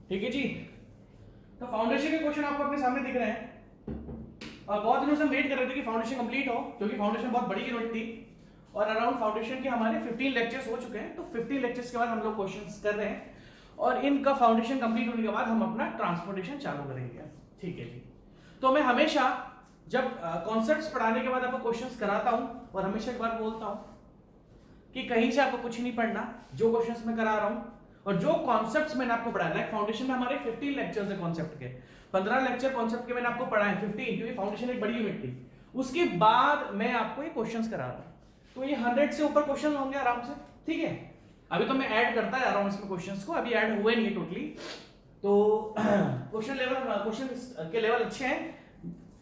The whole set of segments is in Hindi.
ठीक है जी। तो फाउंडेशन के क्वेश्चन आपको अपने सामने दिख रहे हैं और बहुत दिनों से हम वेट कर रहे थे कि फाउंडेशन कंप्लीट हो, क्योंकि फाउंडेशन बहुत बड़ी यूनिट थी और अराउंड फाउंडेशन के हमारे 15 लेक्चर्स हो चुके हैं। तो 15 लेक्चर्स के बाद हम लोग क्वेश्चंस कर रहे हैं और इनका फाउंडेशन कंप्लीट होने के बाद हम अपना ट्रांसपोर्टेशन चालू करेंगे। ठीक है जी। तो मैं हमेशा जब कॉन्सेप्ट्स पढ़ाने के बाद आपको क्वेश्चंस कराता हूं और हमेशा एक बार बोलता हूं कि कहीं से आपको कुछ नहीं पढ़ना, जो क्वेश्चंस मैं करा रहा हूं और जो कॉन्सेप्ट्स मैंने आपको पढ़ाया, लाइक फाउंडेशन में हमारे 15 लेक्चर्स है कॉन्सेप्ट के, 15 लेक्चर कॉन्सेप्ट के मैंने आपको पढ़ाए 15, क्योंकि फाउंडेशन एक बड़ी यूनिट थी। उसके बाद मैं आपको ये क्वेश्चंस करा रहा हूं, तो ये 100 से ऊपर क्वेश्चन होंगे आराम से। ठीक है, अभी तो मैं ऐड करता जा रहा हूं इसमें क्वेश्चंस को, अभी ऐड हुए नहीं टोटली। तो क्वेश्चन के लेवल अच्छे हैं,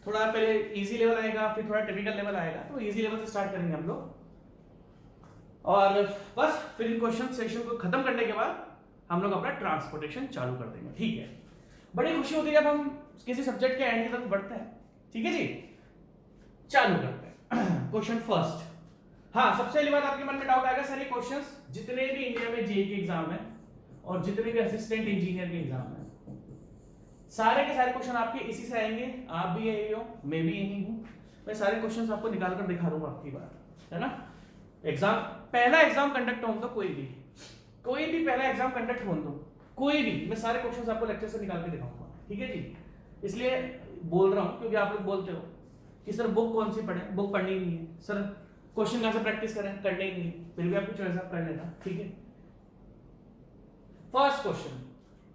थोड़ा पहले इजी लेवल आएगा, फिर थोड़ा टिपिकल लेवल आएगा। तो इजी लेवल से स्टार्ट करेंगे हम लोग और बस फिर इन क्वेश्चन सेशन को खत्म करने के बाद हम लोग अपना ट्रांसपोर्टेशन चालू कर देंगे। ठीक है, बड़ी खुशी होती है जब हम किसी सब्जेक्ट के एंड तक बढ़ते हैं। ठीक है जी, चालू करते हैं। Question first. हाँ, सबसे पहली बात आपके मन में डाउट आएगा, सर ये क्वेश्चंस जितने भी इंडिया में जेईई के एग्जाम है और जितने भी असिस्टेंट इंजीनियर के एग्जाम है, सारे के सारे क्वेश्चन आपके इसी से आएंगे। आप भी यही हो, मैं भी यही हूं। मैं सारे क्वेश्चंस आपको निकाल कर दिखा दूंगा आपकी बार, है ना। एग्जाम, पहला एग्जाम कंडक्ट हो तो कोई भी पहला एग्जाम कंडक्ट हो तो कोई भी, मैं सारे क्वेश्चंस आपको लेक्चर से निकाल के दिखाऊंगा। ठीक है जी, इसलिए बोल रहा हूं क्योंकि आप लोग बोलते हो कि सर बुक कौन सी पढ़े, बुक पढ़नी ही नहीं है सर, क्वेश्चन कहां से प्रैक्टिस करें, करने ही नहीं, फिर भी आपको चॉइस आप कर लेना। ठीक है, फर्स्ट क्वेश्चन,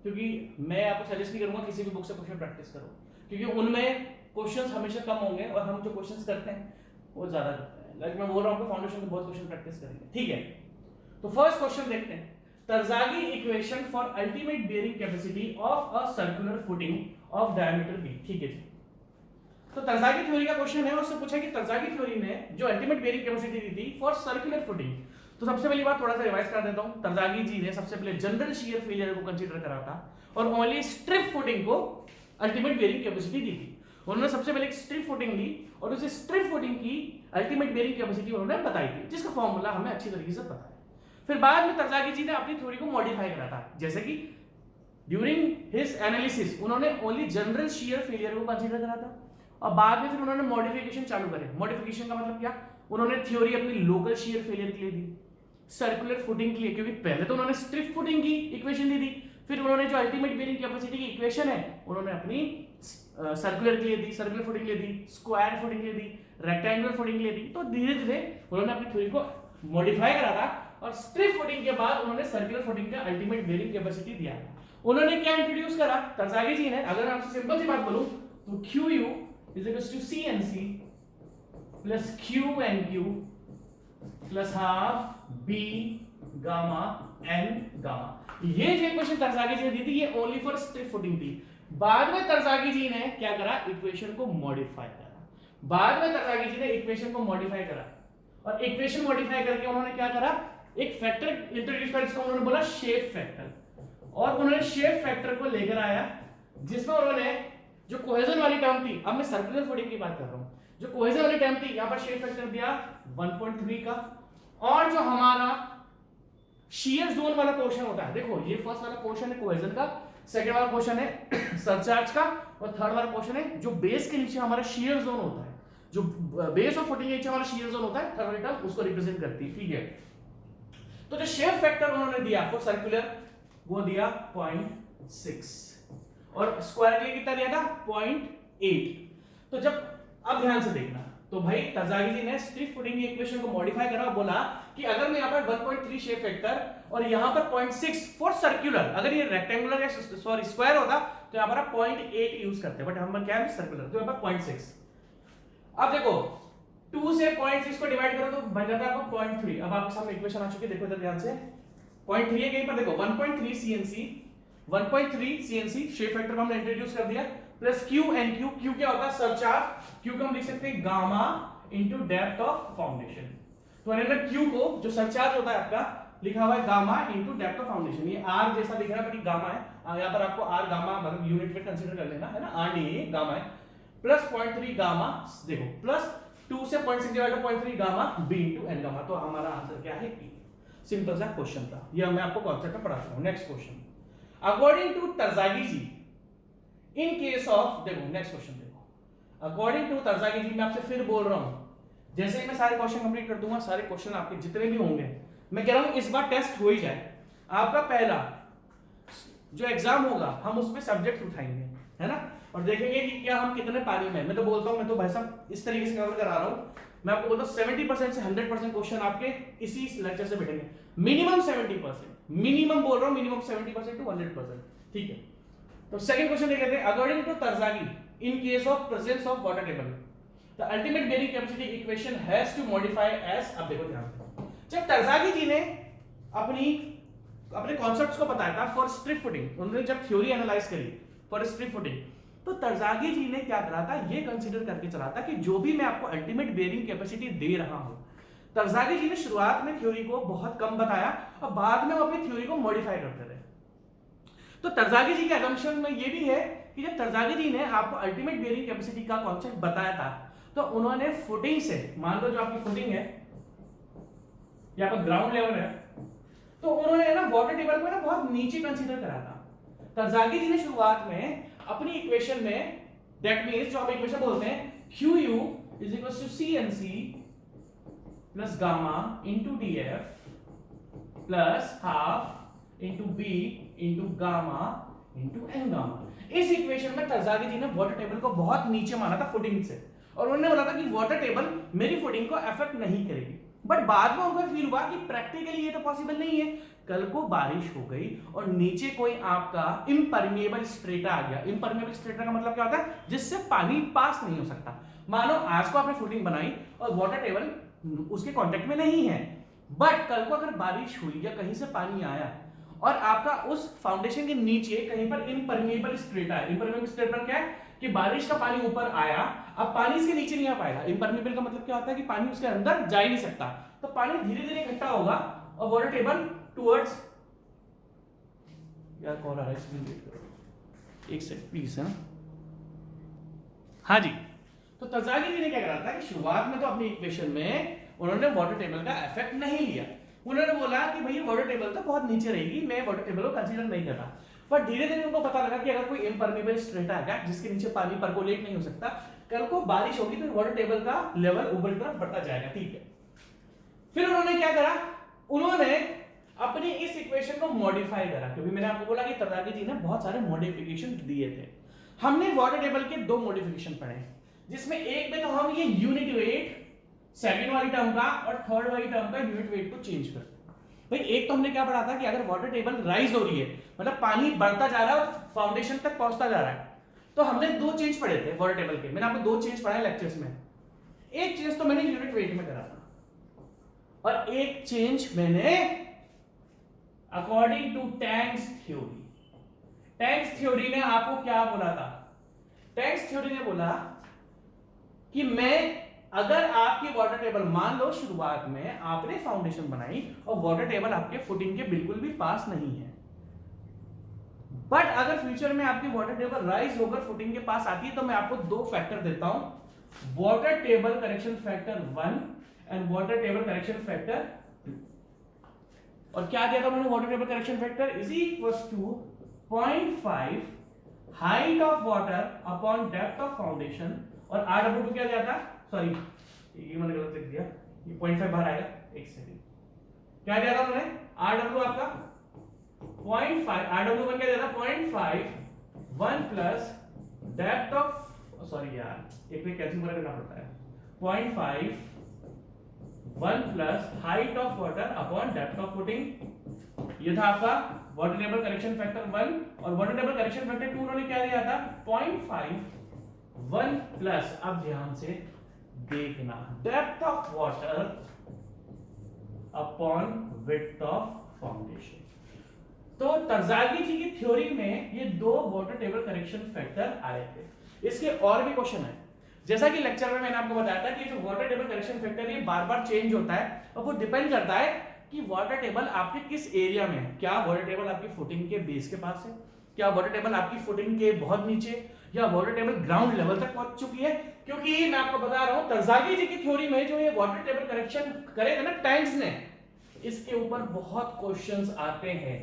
क्योंकि मैं आपको सजेस्ट नहीं करूंगा किसी भी बुक से क्वेश्चन प्रैक्टिस करो, क्योंकि उनमें क्वेश्चंस हमेशा कम होंगे और हम जो क्वेश्चंस करते हैं वो ज्यादा करते हैं। लाइक मैं बोल रहा हूं फाउंडेशन में बहुत क्वेश्चन प्रैक्टिस करेंगे। ठीक है, तो फर्स्ट क्वेश्चन देखते हैं। Terzaghi equation for ultimate bearing capacity of a circular footing of diameter b। ठीक है जी, तो तरज़ागी थ्योरी का क्वेश्चन है, उससे पूछा कि तरज़ागी थ्योरी ने जो अल्टीमेट बेयरिंग कैपेसिटी दी थी फॉर सर्कुलर फुटिंग। तो सबसे पहली बात थोड़ा सा रिवाइज कर देता हूं। तरज़ागी जी ने सबसे पहले जनरल शियर फेलियर को कंसीडर करा था और ओनली स्ट्रिप फुटिंग को अल्टीमेट बेयरिंग कैपेसिटी दी थी। उन्होंने सबसे पहले एक स्ट्रिप फुटिंग ली और उस स्ट्रिप फुटिंग की अल्टीमेट बेयरिंग कैपेसिटी उन्होंने बताई थी, जिसका फॉर्मूला हमें अच्छी तरीके से पता है। फिर बाद में तरज़ागी जी ने अपनी थ्योरी को मॉडिफाई करा था, जैसे कि ड्यूरिंग हिज एनालिसिस उन्होंने ओनली जनरल शियर फेलियर को कंसीडर करा था और बाद में फिर उन्होंने मॉडिफिकेशन चालू करे। मॉडिफिकेशन का मतलब क्या, उन्होंने थ्योरी अपनी लोकल शियर फेलियर के लिए दी, सर्कुलर फुटिंग के लिए, क्योंकि पहले तो उन्होंने स्ट्रिप फुटिंग की इक्वेशन दी थी, फिर उन्होंने जो अल्टीमेट बेयरिंग कैपेसिटी की इक्वेशन है उन्होंने अपनी सर्कुलर के लिए दी, सर्कुलर फुटिंग के लिए दी, स्क्वायर फुटिंग के लिए दी, रेक्टेंगुलर फुटिंग के लिए दी। तो धीरे धीरे उन्होंने अपनी थ्योरी को मॉडिफाई करा था और स्ट्रिप फुटिंग के बाद उन्होंने सर्कुलर फुटिंग का अल्टीमेट बेयरिंग कैपेसिटी दिया। उन्होंने क्या इंट्रोड्यूस करा तरज़ागी जी ने, अगर आपसे सिंपल सी बात बोलूं तो QU is equals to CNC plus QNQ plus half B gamma N gamma. ये जो इक्वेशन तरज़ागी जी ने दी थी ये ओनली फॉर स्ट्रिप फुटिंग थी। बाद में तरज़ागी जी ने क्या करा, इक्वेशन को मॉडिफाई करा। बाद में तरज़ागी जी ने इक्वेशन को मॉडिफाई करा और इक्वेशन मॉडिफाई करके उन्होंने क्या करा, एक फैक्टर इंट्रोड्यूस किया जिसको उन्होंने बोला शेप फैक्टर। और उन्होंने शेप फैक्टर को लेकर आया जिसमें उन्होंने जो कोहेजन वाली टर्म थी, अब मैं सर्कुलर फुटिंग की बात कर रहा हूं, जो कोहेजन वाली टर्म थी यहां पर शेप फैक्टर दिया 1.3 का, और जो हमारा शियर जोन वाला पोर्शन होता है, देखो ये फर्स्ट वाला पोर्शन है कोहेजन का, सेकंड वाला पोर्शन है सरचार्ज का और थर्ड वाला पोर्शन है जो बेस के नीचे हमारा शियर जोन होता है, जो बेस ऑफ फुटिंग के नीचे हमारा शियर जोन होता है, थर्ड वाली टर्म उसको रिप्रेजेंट करती है। ठीक है, तो जो शेप फैक्टर उन्होंने दिया आपको सर्कुलर वो दिया 0.6 और स्क्वायर के लिए कितना दिया था 0.8। तो जब अब ध्यान से देखना, तो भाई तरज़ागी जी ने स्ट्रिप फुटिंग की इक्वेशन को मॉडिफाई करा और बोला कि अगर मैं यहां पर 1.3 शेप फैक्टर और यहां पर 0.6 फॉर सर्कुलर, अगर ये रेक्टेंगुलर या सॉरी स्क्वायर होता तो यहां पर आप 0.8 यूज करते, बट हम क्या है सर्कुलर, तो यहां पर 0.6। अब देखो 2 से 0.6 को डिवाइड करो तो बन जाता है आपको 0.3। अब आपके सामने इक्वेशन आ चुकी है, देखो इधर ध्यान से 0.3 है, कहीं पर देखो 1.3 CNC, 1.3 CNC शेप फैक्टर को हमने इंट्रोड्यूस कर दिया प्लस QNQ। Q क्या होता है, सरचार्ज, Q को हम लिख सकते हैं gamma into depth of foundation. तो हमने Q को जो सरचार्ज होता है आपका लिखा हुआ है gamma into depth of foundation, ये R जैसा दिख रहा है बट गामा है, यहां पर आपको R गामा मतलब यूनिट में कंसीडर कर लेना है ना, R नहीं गामा है, प्लस 0.3 गामा, देखो प्लस 2 से 0.6 divide by 0.3 gamma B into N gamma. तो हमारा आंसर क्या है P। सिंपल सा क्वेश्चन था, ये मैं आपको कॉन्सेप्ट में पढ़ाता हूं। Next question, according to Terzaghi ji, in case of, देखो नेक्स्ट क्वेश्चन देखो, अकॉर्डिंग टू तरजागी जी, मैं आपसे फिर बोल रहा हूं, जैसे ही मैं सारे क्वेश्चन कंप्लीट कर दूंगा, सारे क्वेश्चन आपके जितने भी होंगे, मैं कह रहा हूं इस बार टेस्ट हो ही जाए, आपका पहला जो एग्जाम होगा हम उस पे सब्जेक्ट उठाएंगे, है ना, और देखेंगे कि क्या हम कितने पानी में, मैं तो बोलता हूं, मैं तो भाई साहब इस तरीके से कवर करा रहा हूं, मैं आपको बोलता हूं 70% से 100% क्वेश्चन आपके इसी लेक्चर से बैठेंगे, मिनिमम 70%, मिनिमम बोल रहा हूं, मिनिमम 70% टू 100%, ठीक है। तो सेकंड क्वेश्चन देख लेते हैं, according to Terzaghi, in case of presence of water table, the ultimate bearing capacity equation has to modify as, अब देखो ध्यान से, जब तरजागी जी ने अपने कॉन्सेप्ट्स को बताया था फॉर स्ट्रिप फुटिंग, उन्होंने जब थ्योरी एनालाइज करी फॉर स्ट्रिप फुटिंग, तो तरजागी जी ने क्या करा था, ये कंसीडर करके चला था कि जो भी मैं आपको अल्टीमेट बेरिंग कैपेसिटी दे रहा हूं, तरजागी जी ने शुरुआत में थ्योरी को बहुत कम बताया और बाद में वो अपनी थ्योरी को मॉडिफाई करते रहे। तो तरजागी जी के असम्पशन में ये भी है कि जब तरजागी जी ने आपको अल्टीमेट बेरिंग कैपेसिटी का कॉन्सेप्ट बताया था, तो उन्होंने फुटिंग से, मान लो जो आपकी फुटिंग है या आपका ग्राउंड लेवल है, तो उन्होंने ना वाटर टेबल को ना बहुत नीचे कंसीडर करा था। तरजागी जी ने शुरुआत में अपनी इक्वेशन में, दैट मींस जो हम इक्वेशन बोलते हैं Q U is equal to C N C plus gamma into D F plus half into B into gamma into N gamma, इस इक्वेशन में तरजागी जी ने वाटर टेबल को बहुत नीचे माना था फुटिंग से, और उन्होंने बोला था कि वाटर टेबल मेरी फुटिंग को अफेक्ट नहीं करेगी। बट बाद में उनको फील हुआ कि प्रैक्टिकली ये तो पॉसिबल नहीं है, कल को बारिश हो गई और नीचे कोई आपका इम्परमिएबल स्ट्रेटा आ गया। इम्परमिएबल स्ट्रेटा का मतलब क्या होता है, जिससे पानी पास नहीं हो सकता। मानो आज को आपने फुटिंग बनाई और वाटर टेबल उसके कांटेक्ट में नहीं है, बट कल को अगर बारिश हुई या कहीं से पानी आया और आपका उस फाउंडेशन के नीचे कहीं पर इम्परमिएबल स्ट्रेटा है। इम्परमिएबल स्ट्रेटा क्या है कि बारिश का पानी ऊपर आया, अब पानी इसके नीचे नहीं आ पाएगा। इम्परमिएबल का मतलब क्या होता है कि पानी उसके अंदर जा ही नहीं सकता, तो पानी धीरे धीरे इकट्ठा होगा और वाटर टेबल टुवर्ड्स, यार कॉल आ रहा है, वेट करो एक सेकंड प्लीज, है ना। हाँ जी, तो तरजागी जी ने क्या करा था कि शुरुआत में तो अपनी इक्वेशन में उन्होंने वाटर टेबल का इफेक्ट नहीं लिया। उन्होंने बोला कि भैया वाटर टेबल तो बहुत नीचे रहेगी, मैं वाटर टेबल को कंसीडर नहीं करता। पर धीरे धीरे उनको पता लगा कि अगर कोई इम्परमिएबल स्ट्रेटा है जिसके नीचे पानी परकोलेट नहीं हो सकता, कल को बारिश होगी तो वाटर टेबल का लेवल ऊपर की तरफ बढ़ता जाएगा, ठीक है। फिर उन्होंने क्या करा, उन्होंने अपनी इस इक्वेशन को मॉडिफाई करा, क्योंकि मैंने आपको बोला कि तरजागी जी ने बहुत सारे मॉडिफिकेशन दिए थे। हमने वाटर टेबल के दो मॉडिफिकेशन पढ़े, जिसमें एक में तो हम ये यूनिट वेट सेकंड वाली टर्म का और थर्ड वाली टर्म का यूनिट वेट को चेंज करते हैं। भाई एक तो हमने क्या पढ़ा था कि अगर वाटर टेबल राइज हो रही है, मतलब पानी बढ़ता जा रहा है और फाउंडेशन तक पहुंचता जा रहा है, तो हमने दो चेंज पढ़े थे वाटर टेबल के। मैंने आपको दो चेंज पढ़ाए लेक्चर्स में। एक चेंज तो मैंने यूनिट वेट में करा था और एक चेंज मैंने according to tanks theory. Tanks theory ने आपको क्या बोला था, टैंक्स थ्योरी ने बोला कि मैं अगर आपकी वाटर टेबल, मान लो शुरुआत में आपने फाउंडेशन बनाई और वाटर टेबल आपके फुटिंग के बिल्कुल भी पास नहीं है, बट अगर फ्यूचर में आपकी वाटर टेबल राइज होकर फुटिंग के पास आती है, तो मैं आपको दो फैक्टर देता हूं, water table correction factor 1 and water table correction factor 2। और क्या दिया था मैंने, water table correction factor is equals to 0.5 height of water upon depth of foundation, और Rw2 क्या दिया था, सॉरी ये मैंने गलत लिख दिया, ये 0.5 बाहर आएगा, एक सेकंड, क्या दिया था मैंने, Rw आपका 0.5, Rw1 क्या दिया था 0.5 1 प्लस डेप्थ ऑफ, सॉरी यार एक में कैल्शियम करना पड़ता है, 0.5 1 plus height of water upon depth of footing. ये था आपका वाटर टेबल करेक्शन फैक्टर 1, और वाटर टेबल करेक्शन फैक्टर 2 उन्होंने क्या दिया था 0.5 1 प्लस, अब ध्यान से देखना, depth of water upon width of foundation. तो तरजागी जी की थ्योरी में ये दो वाटर टेबल करेक्शन फैक्टर आए थे। इसके और भी क्वेश्चन है, जैसा कि लेक्चर में मैंने आपको बताया था कि जो वाटर टेबल करेक्शन फैक्टर ये बार बार चेंज होता है, और वो डिपेंड करता है कि वाटर टेबल आपके किस एरिया में है। क्या वाटर टेबल आपकी फुटिंग के बेस के पास है, क्या वाटर टेबल आपकी फुटिंग के बहुत नीचे, या वाटर टेबल ग्राउंड लेवल तक पहुंच चुकी है। क्योंकि मैं आपको बता रहा हूं तरजागी जी की थ्योरी में जो ये वाटर टेबल करेक्शन करे थे ना टैंक्स ने, इसके ऊपर बहुत क्वेश्चंस आते हैं।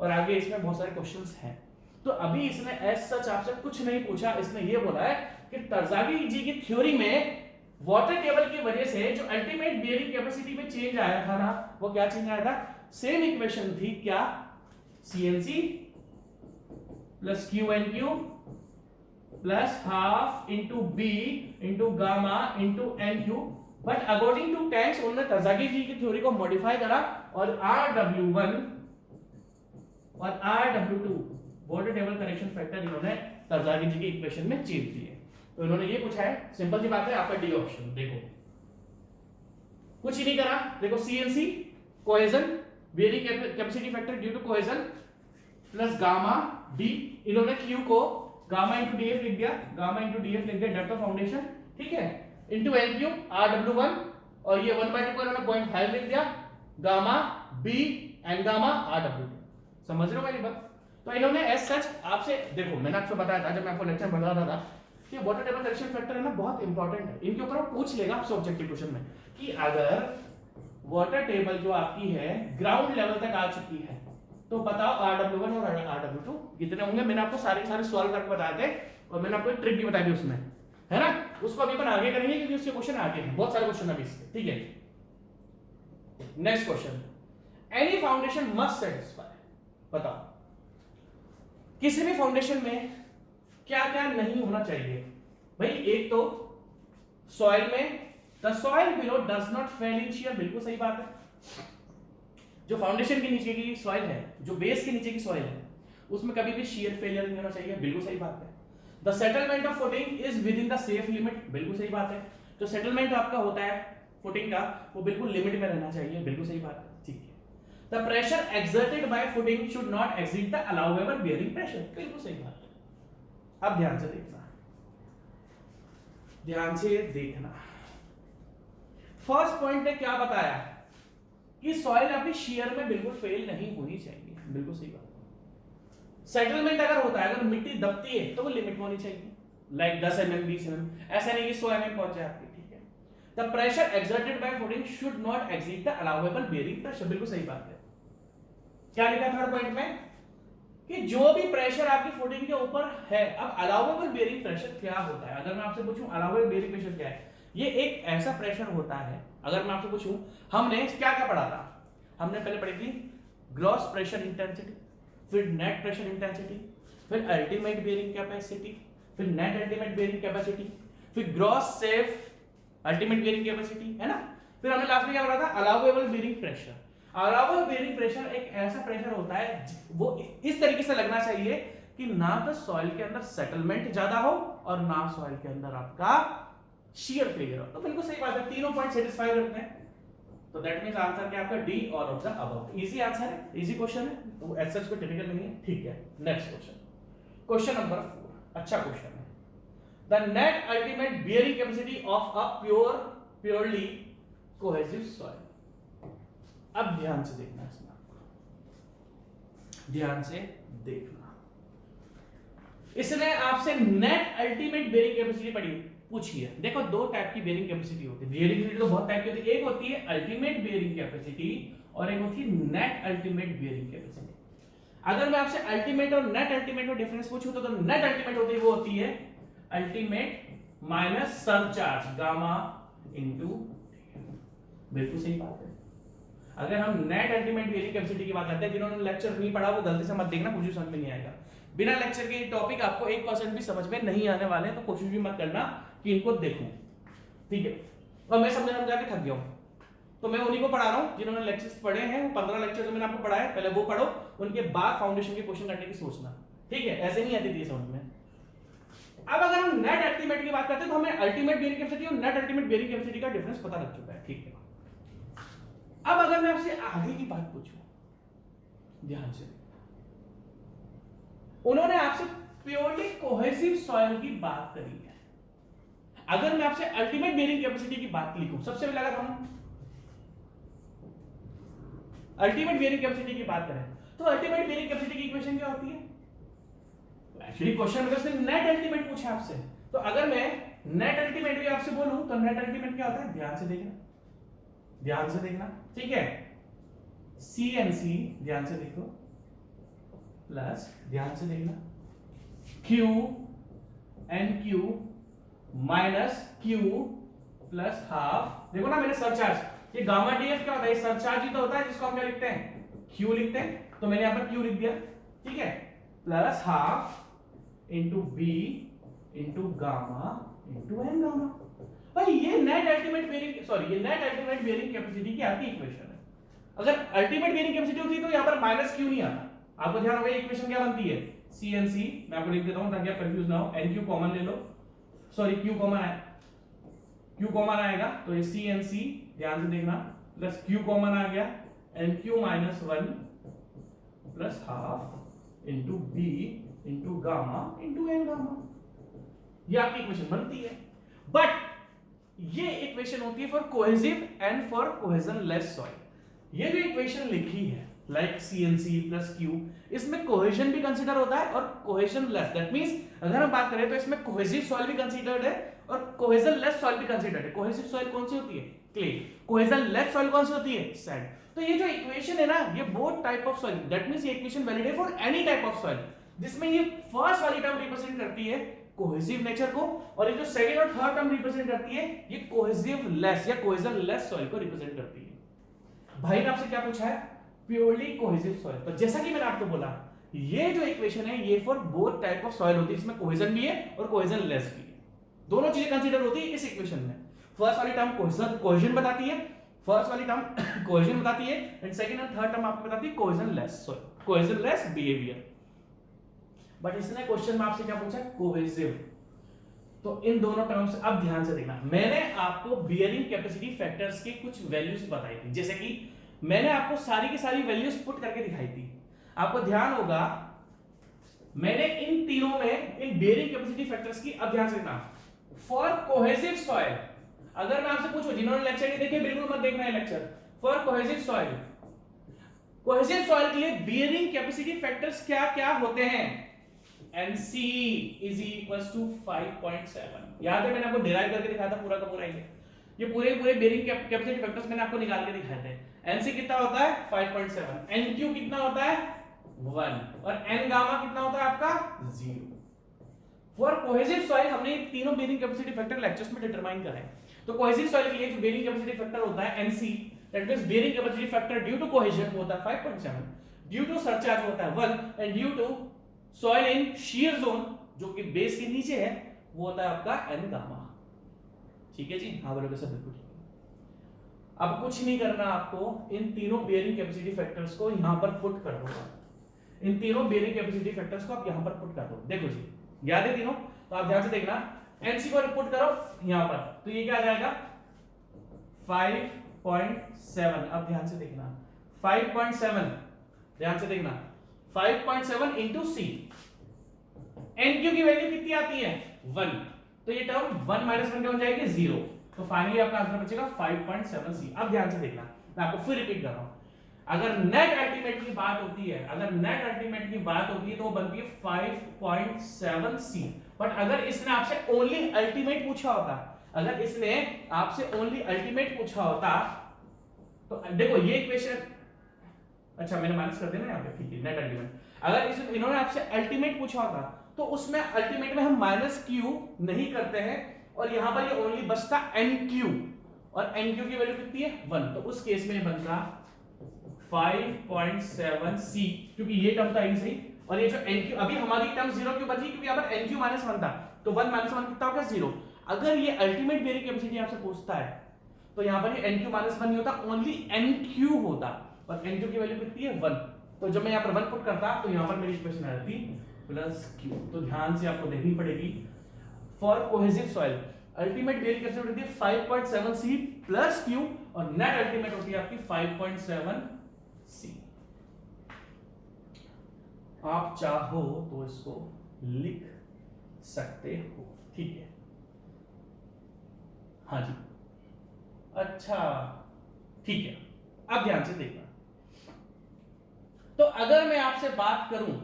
और आगे इसमें बहुत सारे क्वेश्चंस हैं। तो अभी इसने एज सच आपसे कुछ नहीं पूछा, इसने ये बोला है कि तरज़ागी जी की थ्योरी में वाटर टेबल की वजह से जो अल्टीमेट बियरिंग कैपेसिटी में चेंज आया था ना, वो क्या चेंज आया था? सेम इक्वेशन थी क्या? CNC plus QNQ plus half into B into gamma into NQ, but according to tanks उन्होंने तरज़ागी जी की थ्योरी को मॉडिफाई करा और RW1 और RW2 water table correction factor इन्होंने तरज़ागी जी की इक्वेशन में चेंज किए। तो इन्होंने ये पूछा है, सिंपल सी बात है, आपका डी ऑप्शन देखो, कुछ ही नहीं करा। देखो CNC cohesion bearing capacity factor due to cohesion plus gamma D, इन्होंने Q को गामा इंटू DF लिख दिया, गामा इंटू DF लिख दिया डेप्थ ऑफ फाउंडेशन, ठीक है, इंटू NQ RW1 और ये 1/2 को इन्होंने 0.5 लिख दिया, gamma B and gamma RW2। समझ रहे हो मेरी बात? तो इन्होंने एज सच आपसे, देखो मैंने आपको बताया था जब मैं आपको लेक्चर बता रहा था कि वाटर टेबल करेक्शन फैक्टर है ना बहुत इंपॉर्टेंट है, इनके ऊपर वो पूछ लेगा आपसे ऑब्जेक्टिव क्वेश्चन में कि अगर वाटर टेबल जो आपकी है ग्राउंड लेवल तक आ चुकी है तो बताओ RW1 और RW2 कितने होंगे। मैंने आपको सारे सॉल्व करके बताए थे और मैंने आपको एक ट्रिक भी बताई थी उसमें, है ना, उसको अभी अपन आगे करेंगे क्योंकि उसके क्वेश्चन आगे हैं, बहुत सारे क्वेश्चन अभी इसके, ठीक है। Next question, any foundation must satisfy, बताओ किसी भी फाउंडेशन में क्या क्या नहीं होना चाहिए भाई? एक तो सॉइल में the soil below does not fail in shear, बिल्कुल सही बात है। जो फाउंडेशन के नीचे की सॉइल है, जो बेस के नीचे की सॉइल है, उसमें कभी भी शियर फेलियर नहीं होना चाहिए, बिल्कुल सही बात है। The settlement of footing is with in the safe limit, बिल्कुल सही बात है। जो सेटलमेंट आपका होता है फुटिंग का वो बिल्कुल लिमिट में रहना चाहिए, बिल्कुल सही बात है, ठीक है। The pressure exerted by footing should not exceed the allowable bearing pressure, बिल्कुल सही बात है। अब ध्यान से देखना, ध्यान से देखना। फर्स्ट पॉइंट ने क्या बताया कि सॉइल आपकी शियर में बिल्कुल फेल नहीं होनी चाहिए, बिल्कुल सही बात है। सेटलमेंट अगर होता है, अगर मिट्टी दबती है तो वो लिमिट में होनी चाहिए, लाइक 10 mm 20 mm, ऐसा नहीं कि 100 mm पहुंच जाए आपकी, ठीक है। The pressure exerted by footing should not exceed the allowable bearing pressure, बिल्कुल सही बात है। क्या लिखा थर्ड पॉइंट में कि जो भी प्रेशर आपकी फुटिंग के ऊपर है, अब अलाउएबल बेयरिंग प्रेशर क्या होता है? अगर मैं आपसे पूछूं अलाउएबल बेयरिंग प्रेशर क्या है, ये एक ऐसा प्रेशर होता है, अगर मैं आपसे पूछूं, हमने क्या क्या पढ़ा था? हमने पहले पढ़ी थी ग्रॉस प्रेशर इंटेंसिटी, फिर नेट प्रेशर इंटेंसिटी, फिर अल्टीमेट बेयरिंग कैपेसिटी, फिर नेट अल्टीमेट बेयरिंग कैपेसिटी, फिर gross safe ultimate bearing capacity, है ना। फिर हमने लास्ट में क्या पढ़ा था? Allowable bearing pressure. Allowable bearing pressure एक ऐसा प्रेशर होता है वो इस तरीके से लगना चाहिए कि ना तो सॉइल के अंदर सेटलमेंट ज्यादा हो और ना सॉइल के अंदर आपका शियर फेलियर हो। तो बिल्कुल सही बात है, तीनों पॉइंट सेटिस्फाई करते हैं। तो दैट मींस आंसर क्या आपका D all of the above. Easy answer है, इजी क्वेश्चन है, तो एज सच कोई टिपिकल नहीं है, ठीक है। नेक्स्ट क्वेश्चन, क्वेश्चन नंबर 4, अच्छा क्वेश्चन है। The net ultimate bearing capacity of a purely cohesive soil. अब ध्यान से देखना, इसमें ध्यान से देखना, इसने आपसे नेट अल्टीमेट बेयरिंग कैपेसिटी पढ़ी पूछी है। देखो दो टाइप की बेयरिंग कैपेसिटी होती है, बेयरिंग कैपेसिटी तो बहुत टाइप की होती है, एक होती है अल्टीमेट बेयरिंग कैपेसिटी और एक होती है नेट अल्टीमेट बेयरिंग कैपेसिटी। अगर मैं आपसे अल्टीमेट और नेट अल्टीमेट में डिफरेंस पूछूं तो नेट अल्टीमेट होती है वो होती है ultimate minus surcharge gamma into, बिल्कुल सही बात है। अगर हम नेट अल्टीमेट बेयरिंग कैपेसिटी की बात करते हैं, जिन्होंने लेक्चर नहीं पढ़ा वो गलती से मत देखना, कुछ भी समझ में नहीं आएगा। बिना लेक्चर के टॉपिक आपको 1% भी समझ में नहीं आने वाले, तो कोशिश भी मत करना कि इनको देखूं, ठीक है। और मैं समझा के थक गया हूं, तो मैं उन्हीं को पढ़ा रहा हूं जिन्होंने लेक्चर्स पढ़े हैं। 15 लेक्चर जो मैंने आपको पढ़ाया पहले वो पढ़ो, उनके बाद फाउंडेशन के क्वेश्चन करने की सोचना, ठीक है। ऐसे नहीं आती थी समझ में। अब अगर हम नेट अल्टीमेट की बात करते हैं तो हमें अल्टीमेट बेयरिंग कैपेसिटी और नेट अल्टीमेट बेयरिंग कैपेसिटी का डिफरेंस पता लग चुका है, ठीक है। अब अगर मैं आपसे आगे की बात पूछूं, ध्यान से, उन्होंने आपसे प्योरली कोहेसिव सॉइल की बात करी है। अगर मैं आपसे अल्टीमेट बेयरिंग कैपेसिटी की बात लिखूं, सबसे पहले अगर हम अल्टीमेट बेयरिंग कैपेसिटी की बात करें तो अल्टीमेट बेयरिंग कैपेसिटी की इक्वेशन क्या होती है? एक्चुअली क्वेश्चन में उसने नेट अल्टीमेट पूछा आपसे, तो अगर मैं नेट अल्टीमेट भी आपसे बोलूं तो नेट अल्टीमेट क्या होता है? ध्यान से देखना, ध्यान से देखना, ठीक है। CNC, ध्यान से देखो, प्लस, ध्यान से देखना, Q N Q minus Q plus half, देखो ना मेरे सरचार्ज, ये गामा डीएफ क्या होता है, सरचार्ज ही तो होता है जिसको हम क्या लिखते हैं, क्यू लिखते हैं, तो मैंने यहां पर क्यू लिख दिया, ठीक है, plus half into B into gamma into N gamma. भाई ये नेट अल्टीमेट बेयरिंग, सॉरी ये नेट अल्टीमेट बेयरिंग कैपेसिटी की आपकी इक्वेशन है। अगर अल्टीमेट बेयरिंग कैपेसिटी होती तो यहां पर माइनस क्यू नहीं आता। आपको ध्यान होगा इक्वेशन क्या बनती है, सी एन सी, मैं आपको लिख देता हूं ताकि आप कंफ्यूज ना हो, एन क्यू कॉमन ले लो, सॉरी क्यू कॉमन है, क्यू कॉमन आएगा तो ये सी एन सी, ध्यान से देखना, प्लस क्यू कॉमन आ गया, N Q minus one plus half into B into gamma into N gamma, ये आपकी इक्वेशन बनती है। बट ये इक्वेशन होती है for cohesive and for cohesion less soil. ये जो इक्वेशन लिखी है लाइक CnC प्लस Q, इसमें कोहेजन भी कंसीडर होता है और कोहेजन लेस, दैट मींस अगर हम बात करें तो इसमें कोहेसिव सॉइल भी कंसीडर्ड है और कोहेजन लेस सॉइल भी कंसीडर्ड है। कोहेसिव सॉइल कौन सी होती है, क्ले, कोहेजन लेस सॉइल कौन सी होती है, सैंड। तो ये जो इक्वेशन है ना, ये both type of soil, that means ये इक्वेशन वैलिड है for any type of soil, जिसमें ये फर्स्ट वाली टर्म रिप्रेजेंट करती है कोहेसिव नेचर को, और ये जो सेकंड और थर्ड टर्म रिप्रेजेंट करती है ये कोहेसिव लेस या कोहेजन लेस सॉइल को रिप्रेजेंट करती है। भाई ने आपसे क्या पूछा है, प्योरली कोहेसिव सॉइल, तो जैसा कि मैंने आपको बोला ये जो इक्वेशन है ये for both type of soil होती है, इसमें कोहेजन भी है और कोहेजन लेस भी है, दोनों चीजें कंसीडर होती है इस इक्वेशन में। फर्स्ट वाली टर्म कोहेजन बताती है, फर्स्ट वाली टर्म कोहेजन बताती है, and second and third term आपको बताती है cohesion less soil, cohesion less behaviour. But इसने क्वेश्चन में आपसे क्या पूछा, कोहेसिव, तो इन दोनों टर्म्स अब ध्यान से देखना, मैंने आपको बियरिंग कैपेसिटी फैक्टर्स के कुछ वैल्यूज बताई थी, जैसे कि मैंने आपको सारी की सारी वैल्यूज पुट करके दिखाई थी। आपको ध्यान होगा मैंने इन तीनों में इन बियरिंग कैपेसिटी फैक्टर्स की, अब ध्यान से देखना, फॉर कोहेसिव सॉइल, अगर मैं आपसे पूछूं, जिन्होंने लेक्चर नहीं देखे बिल्कुल मत देखना है lecture, for cohesive soil, cohesive soil के लिए बियरिंग कैपेसिटी फैक्टर्स क्या क्या होते हैं, NC is equals to 5.7। याद है मैंने आपको डिराइव करके दिखाया था पूरा का पूरा ये पूरे बेयरिंग कैपेसिटी फैक्टर्स मैंने आपको निकाल के दिखाए थे। NC कितना होता है 5.7, NQ कितना होता है 1 और N गामा कितना होता है आपका 0। फॉर कोहेसिव सॉइल हमने ये तीनों बेयरिंग कैपेसिटी फैक्टर लेक्चर्स में डिटरमाइन करे। तो कोहेसिव सॉइल के लिए जो बेयरिंग कैपेसिटी फैक्टर होता है NC, that means bearing capacity factor due to cohesion होता है 5.7, ड्यू टू सरचार्ज होता है 1 and due to soil in shear zone जो कि बेस के नीचे है वो होता है आपका एन गामा। ठीक है जी, हाँ बोलोगे सब बिल्कुल। अब कुछ नहीं करना आपको, इन तीनों बेयरिंग कैपेसिटी फैक्टर्स को यहां पर पुट कर दो, इन तीनों बेयरिंग कैपेसिटी फैक्टर्स को आप यहां पर पुट कर दो। देखो जी याद है तीनों, तो आप ध्यान से देखना, एनसी को पुट करो यहां पर, तो ये क्या आ जाएगा 5.7। अब ध्यान से देखना 5.7, ध्यान से देखना 5.7 इंटू सी, एनक्यू की वैल्यू कितनी आती है 1, तो ये टर्म 1 माइनस 1 क्या बन जाएगी 0, तो फाइनली आपका आंसर बचेगा 5.7 सी। अब ध्यान से देखना, मैं आपको फिर रिपीट कर रहा हूं, अगर नेट अल्टीमेट की बात होती है, अगर नेट अल्टीमेट की बात होती है तो वो बनती है 5.7 सी। बट अगर इसने आपसे ओनली अल्टीमेट पूछा होता, अगर इसने आपसे ओनली अल्टीमेट पूछा होता, तो देखो ये इक्वेशन, अच्छा मैंने माइनस कर दिया ना यहाँ पे, ठीक है, नेट अल्टीमेट, अगर इन्होंने आपसे अल्टीमेट पूछा होता तो उसमें अल्टीमेट में हम माइनस क्यू नहीं करते हैं और यहां पर ये ओनली बचता एन क्यू, और एन क्यू की वैल्यू कितनी है 1, तो उस केस में बनता 5.7 सी, क्योंकि ये टर्म था ही सही, और ये जो एन क्यू, अभी हमारी टर्म 0 क्यों बची, क्योंकि यहाँ पर एन क्यू माइनस 1 था, तो 1 माइनस 1 कितना होगा 0। अगर ये अल्टीमेट बेयरिंग कैपेसिटी आपसे पूछता है तो यहाँ पर ये एन क्यू माइनस 1 नहीं होता, ओनली एन क्यू होता, और एन क्यू की वैल्यू कितनी है 1, तो जब मैं यहाँ पर 1 पुट करता तो यहाँ पर मेरी इक्वेशन आ जाती प्लस क्यू। तो ध्यान से आपको देखनी पड़ेगी, for cohesive soil ultimate bearing capacity होती है 5.7 सी प्लस क्यू, और नेट अल्टीमेट होती है आपकी 5.7 सी। आप चाहो तो इसको लिख सकते हो, ठीक है, हाँ जी, अच्छा ठीक है। अब ध्यान से देखना, तो अगर मैं आपसे बात करूं,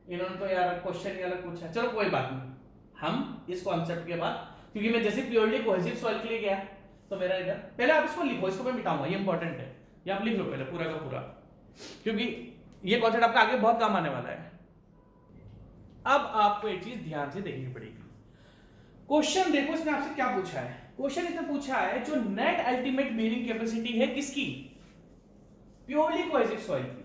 इन्होंने तो यार क्वेश्चन ही अलग पूछा, चलो कोई बात नहीं, हम इस कॉन्सेप्ट के बाद, क्योंकि मैं जैसे प्योरली कोहेसिव सॉइल के लिए गया तो मेरा इधर, पहले आप इसको लिखो, इसको मैं मिटाऊंगा, ये इंपॉर्टेंट है, ये आप लिख लो पहले पूरा का पूरा, क्योंकि ये कॉन्सेप्ट आपका आगे बहुत काम आने वाला है। अब आपको एक चीज ध्यान से देखनी पड़ेगी। क्वेश्चन देखो इसने आपसे क्या पूछा है। क्वेश्चन इसने पूछा है जो नेट अल्टीमेट बेयरिंग कैपेसिटी है किसकी, प्योरली कोहेसिव सॉइल की,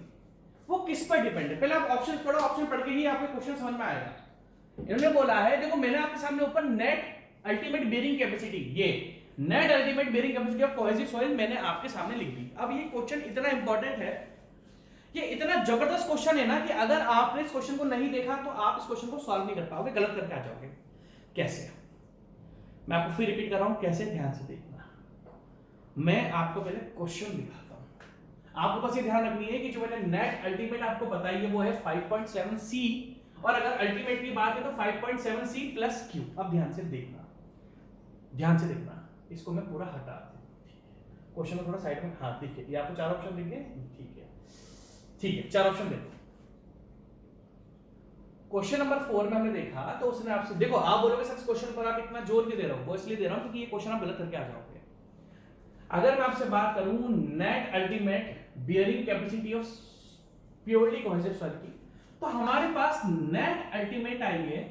वो किस पर डिपेंड है। पहले आप ऑप्शन पढ़ो, ऑप्शन पढ़ के ही आपको क्वेश्चन समझ में आएगा। इन्होंने बोला है देखो मैंने आपके सामने ऊपर नेट अल्टीमेट बेयरिंग कैपेसिटी, ये net ultimate bearing capacity of cohesive soil मैंने आपके सामने लिख दी। अब ये क्वेश्चन इतना इंपॉर्टेंट है, ये इतना जबरदस्त क्वेश्चन है ना कि अगर आपने इस क्वेश्चन को नहीं देखा तो आप इस क्वेश्चन को सॉल्व नहीं कर पाओगे, गलत करके आ जाओगे। कैसे, मैं आपको फिर रिपीट कर रहा हूं, कैसे, ध्यान से देखना। मैं आपको पहले क्वेश्चन दिखाता हूं, आपको बस ये ध्यान रखनी है कि जो मैंने नेट अल्टीमेट आपको बताई है वो है 5.7 सी, और अगर अल्टीमेट की बात है तो 5.7 सी प्लस क्यू। अब ध्यान से देखना, ध्यान से देखना, इसको मैं पूरा हटा दूं, क्वेश्चन को थोड़ा साइड में, हाँ ठीक है, ये आपको 4 ऑप्शन दिख गए, ठीक है ठीक है, 4 ऑप्शन देखो। क्वेश्चन नंबर 4 में हमने देखा तो उसने आपसे, देखो आप बोलोगे सर क्वेश्चन पर आप इतना जोर क्यों दे रहे हो, वो इसलिए दे रहा हूं क्योंकि ये क्वेश्चन आप गलत करके आ जाओगे। अगर मैं आपसे बात करूं net ultimate bearing capacity of purely cohesive soil की, तो हमारे पास नेट अल्टीमेट आई है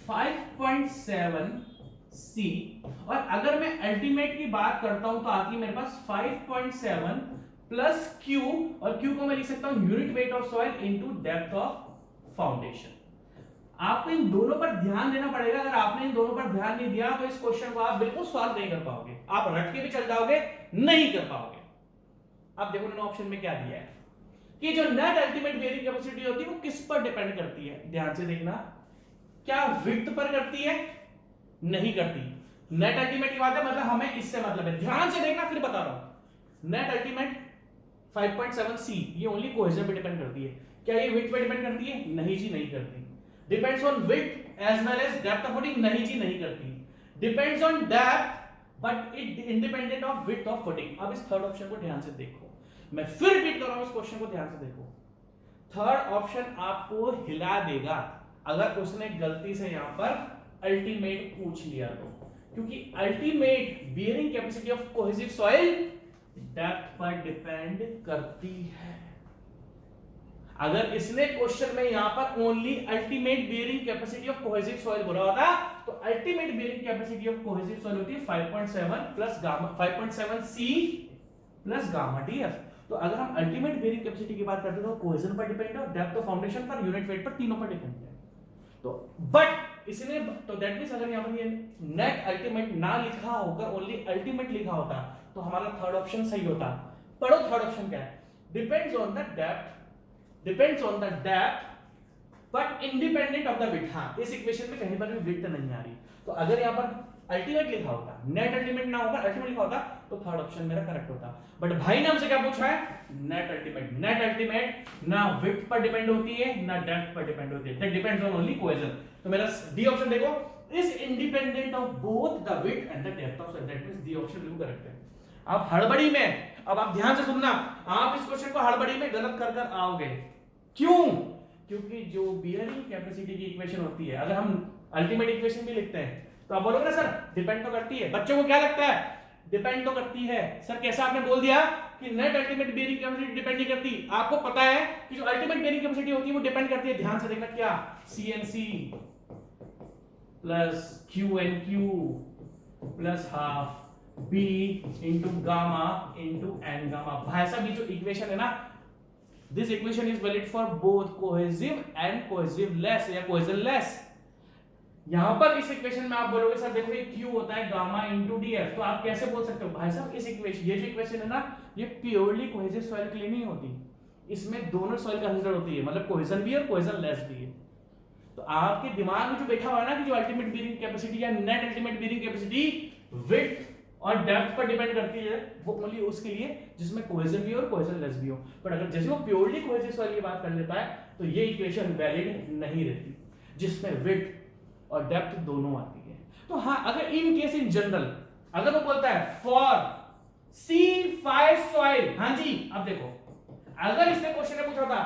5.7 सी, और अगर मैं अल्टीमेट की बात करता हूं तो आती है मेरे पास 5.7 प्लस क्यू, और क्यू को मैं लिख सकता हूं unit weight of soil into depth of foundation. आपको इन दोनों पर ध्यान देना पड़ेगा, अगर आपने इन दोनों पर ध्यान नहीं दिया तो इस क्वेश्चन को आप बिल्कुल सॉल्व नहीं कर पाओगे, आप रट के भी चल जाओगे, नहीं कर पाओगे। अब देखो उन्होंने ऑप्शन में क्या दिया है कि जो नेट अल्टीमेट बेयरिंग कैपेसिटी होती है वो किस पर डिपेंड करती है, ध्यान से देखना। क्या विड्थ पर करती है, नहीं करती। नेट अल्टीमेट की बात है, मतलब हमें इससे मतलब है, ध्यान से देखना फिर बता रहा हूं। नेट अल्टीमेट 5.7 सी ये ओनली कोहेजन पे डिपेंड करती है, क्या ये विड्थ पे डिपेंड करती है, नहीं जी नहीं करती। Depends on width as well as depth of footing, नहीं जी नहीं करती। Depends on depth but it independent of width of footing. अब इस थर्ड ऑप्शन को ध्यान से देखो, मैं फिर रिपीट कर रहा हूं इस क्वेश्चन को ध्यान से देखो। थर्ड ऑप्शन आपको हिला देगा अगर उसने गलती से यहां पर अल्टीमेट पूछ लिया तो, क्योंकि ultimate bearing capacity of cohesive soil depth पर डिपेंड करती है। अगर इसने क्वेश्चन में यहां पर only ultimate bearing capacity of cohesive soil बोला होता तो ultimate bearing capacity of cohesive soil होती है 5.7 plus gamma 5.7 C plus gamma DF. तो अगर हम अल्टीमेट बियरिंग कैपेसिटी की बात करते हैं तो कोहेजन पर डिपेंड है, डेप्थ ऑफ फाउंडेशन पर, यूनिट वेट पर, तीनों पर डिपेंड है। तो बट इसने तो दैट मींस अगर यहां पर ये नेट अल्टीमेट ना लिखा होकर ओनली अल्टीमेट लिखा होता तो हमारा थर्ड ऑप्शन सही होता। पढ़ो थर्ड ऑप्शन क्या है, depends on the depth, depends on the depth but independent of the width. हां इस इक्वेशन में कहीं पर भी विड्थ नहीं आ रही, तो अगर यहां पर अल्टीमेट लिखा होता, नेट अल्टीमेट ना होकर अल्टीमेट लिखा होता तो थर्ड ऑप्शन मेरा करेक्ट होता। बट भाई ने हमसे क्या पूछा है, नेट अल्टीमेट। नेट अल्टीमेट ना विड्थ पर डिपेंड होती है ना डेप्थ पर डिपेंड होती है, that depends on only cohesion. तो मेरा डी ऑप्शन देखो, is independent of both the width and the depth of soil, that means D option बिल्कुल करेक्ट है। आप हड़बड़ी में, अब आप ध्यान से सुनना, आप इस क्वेश्चन को हड़बड़ी में गलत कर कर आओगे। क्यों? क्योंकि जो बियरिंग कैपेसिटी की इक्वेशन होती है, अगर हम अल्टीमेट इक्वेशन भी लिखते हैं तो आप बोलोगे ना सर डिपेंड तो करती है, बच्चों को क्या लगता है डिपेंड तो करती है। सर कैसा आपने बोल दिया कि net ultimate bearing capacity depend नहीं करती, आपको पता है कि जो अल्टीमेट बियरिंग कैपेसिटी होती है वो डिपेंड करती है। ध्यान से देखना, क्या CNC plus QNQ plus half B into gamma into N gamma. भाई साहब ये जो इक्वेशन है ना, this equation is valid for both cohesive and cohesionless या कोहेजनलेस। यहां पर इस इक्वेशन में आप बोलोगे सर देखो ये Q होता है गामा इंटू डीएफ, तो आप कैसे बोल सकते हो भाई साहब इस इक्वेशन, ये जो इक्वेशन है ना ये प्योरली कोहेसिव सॉइल के लिए नहीं होती, इसमें दोनों सॉइल कंसीडर होती है, मतलब कोहेजन भी और कोहेजनलेस भी है। तो आपके दिमाग में जो बैठा हुआ है ना कि जो अल्टीमेट बियरिंग कैपेसिटी या net ultimate bearing capacity width और डेप्थ पर डिपेंड करती है, वो ओनली उसके लिए जिसमें कोहेजन भी हो और कोहेजनलेस भी हो। पर अगर जैसे वो प्योरली कोहेसिव सॉइल की बात कर लेता है तो ये इक्वेशन वैलिड नहीं रहती, जिसमें विड्थ और डेप्थ दोनों आती है। तो हाँ अगर इन केस इन जनरल अगर वो बोलता है फॉर C5 सॉइल, हाँ जी अब देखो अगर इसने क्वेश्चन में पूछा था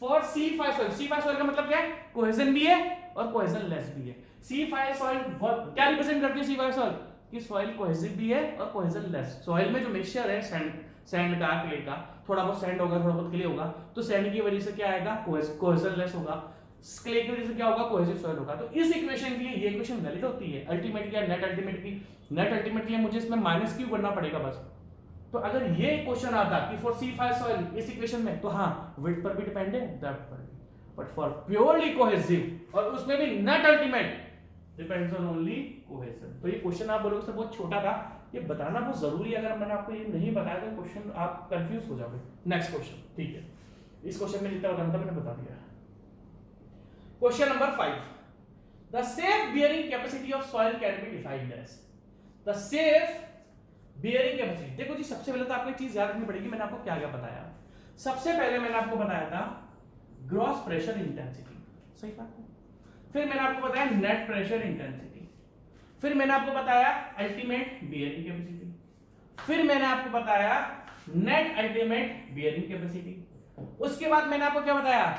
for C5 soil, C5 soil का मतलब क्या है, कोहेजन भी है और कोहेजनलेस भी है। C5 सॉइल क्या रिप्रेजेंट करती है C5 सॉइल, कि सॉइल कोहेसिव भी है और कोहेजनलेस। सॉइल में जो मिक्सचर है सैंड का, क्ले का, थोड़ा बहुत सैंड होगा, थोड़ा बहुत क्ले होगा, तो सैंड की वजह से क्या आएगा, कोहेजनलेस होगा, क्ले की वजह से क्या होगा, कोहेसिव सॉइल होगा। तो इस इक्वेशन के लिए ये इक्वेशन वैलिड होती है। अल्टीमेट क्या, नेट अल्टीमेट की, नेट अल्टीमेट के लिए मुझे इसमें माइनस क्यू करना पड़ेगा बस। तो अगर ये क्वेश्चन आता कि फॉर C5 सॉइल इस इक्वेशन में, तो हाँ विड्थ पर भी डिपेंड है, डेप्थ पर भी, बट फॉर प्योरली कोहेसिव और उसमें भी net ultimate depends on only cohesion. तो ये क्वेश्चन आप बोलोगे सर बहुत छोटा था, ये बताना बहुत जरूरी है। अगर मैंने आपको ये नहीं बताया तो क्वेश्चन आप कंफ्यूज हो जाओगे। नेक्स्ट क्वेश्चन, ठीक है, इस क्वेश्चन में जितना बताना था मैंने बता दिया। Question number 5, the safe bearing capacity of soil can be defined as. The safe bearing capacity, देखो जी सबसे पहले तो आपको एक चीज याद रखनी पड़ेगी, मैंने आपको क्या क्या बताया। सबसे पहले मैंने आपको बताया था ग्रॉस प्रेशर इंटेंसिटी, सही बात है। फिर मैंने आपको बताया नेट प्रेशर इंटेंसिटी, फिर मैंने आपको बताया अल्टीमेट बियरिंग कैपेसिटी, फिर मैंने आपको बताया नेट अल्टीमेट बियरिंग कैपेसिटी, उसके बाद मैंने आपको क्या बताया,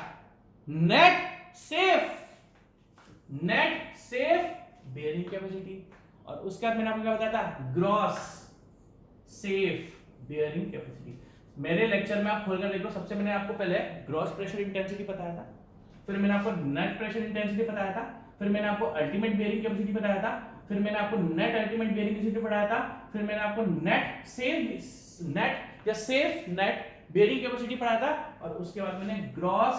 नेट सेफ बियरिंग कैपेसिटी, और उसके बाद मैंने आपको क्या बताया था, ग्रॉस सेफ बियरिंग कैपेसिटी। मेरे लेक्चर में आप खोलकर देखो, सबसे मैंने आपको पहले ग्रॉस प्रेशर इंटेंसिटी बताया था, फिर मैंने आपको नेट प्रेशर इंटेंसिटी बताया था, फिर मैंने आपको अल्टीमेट बियरिंग कैपेसिटी बताया था, फिर मैंने आपको नेट अल्टीमेट बियरिंग कैपेसिटी बताया था, फिर मैंने आपको net safe net bearing capacity पढ़ाया था, और उसके बाद मैंने ग्रॉस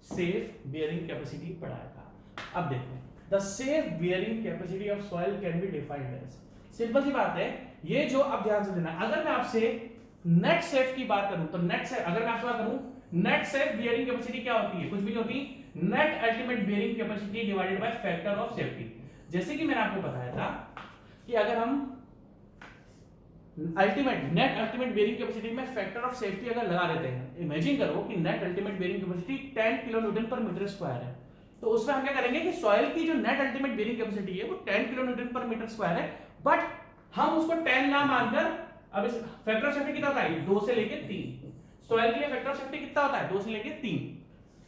सेफ बियरिंग कैपेसिटी पढ़ाया था। अब देखो, the safe bearing capacity of soil can be defined as, simple सी बात है, ये जो अब ध्यान से देना, अगर मैं आपसे नेट सेफ की बात करूं तो नेट सेफ, अगर मैं आपसे बात करूं नेट सेफ बियरिंग कैपेसिटी क्या होती है, कुछ भी नहीं होती, net ultimate bearing capacity divided by factor of safety. जैसे कि मैंने आपको बताया था कि अगर हम नेट अल्टीमेट बियरिंग कैपेसिटी में फैक्टर ऑफ सेफ्टी अगर लगा देते हैं, इमेजिन करो कि net ultimate bearing capacity 10 kilo Newton पर मीटर स्क्वायर है, तो उसमें हम क्या करेंगे कि सॉइल की जो नेट अल्टीमेट बियरिंग कैपेसिटी है वो 10 किलो न्यूटन पर मीटर स्क्वायर है, बट हम उसको 10 ना मानकर, अब इस फैक्टर ऑफ सेफ्टी कितना होता है, 2 से लेके 3, सॉइल के लिए फैक्टर ऑफ सेफ्टी कितना होता है, 2 से लेके 3,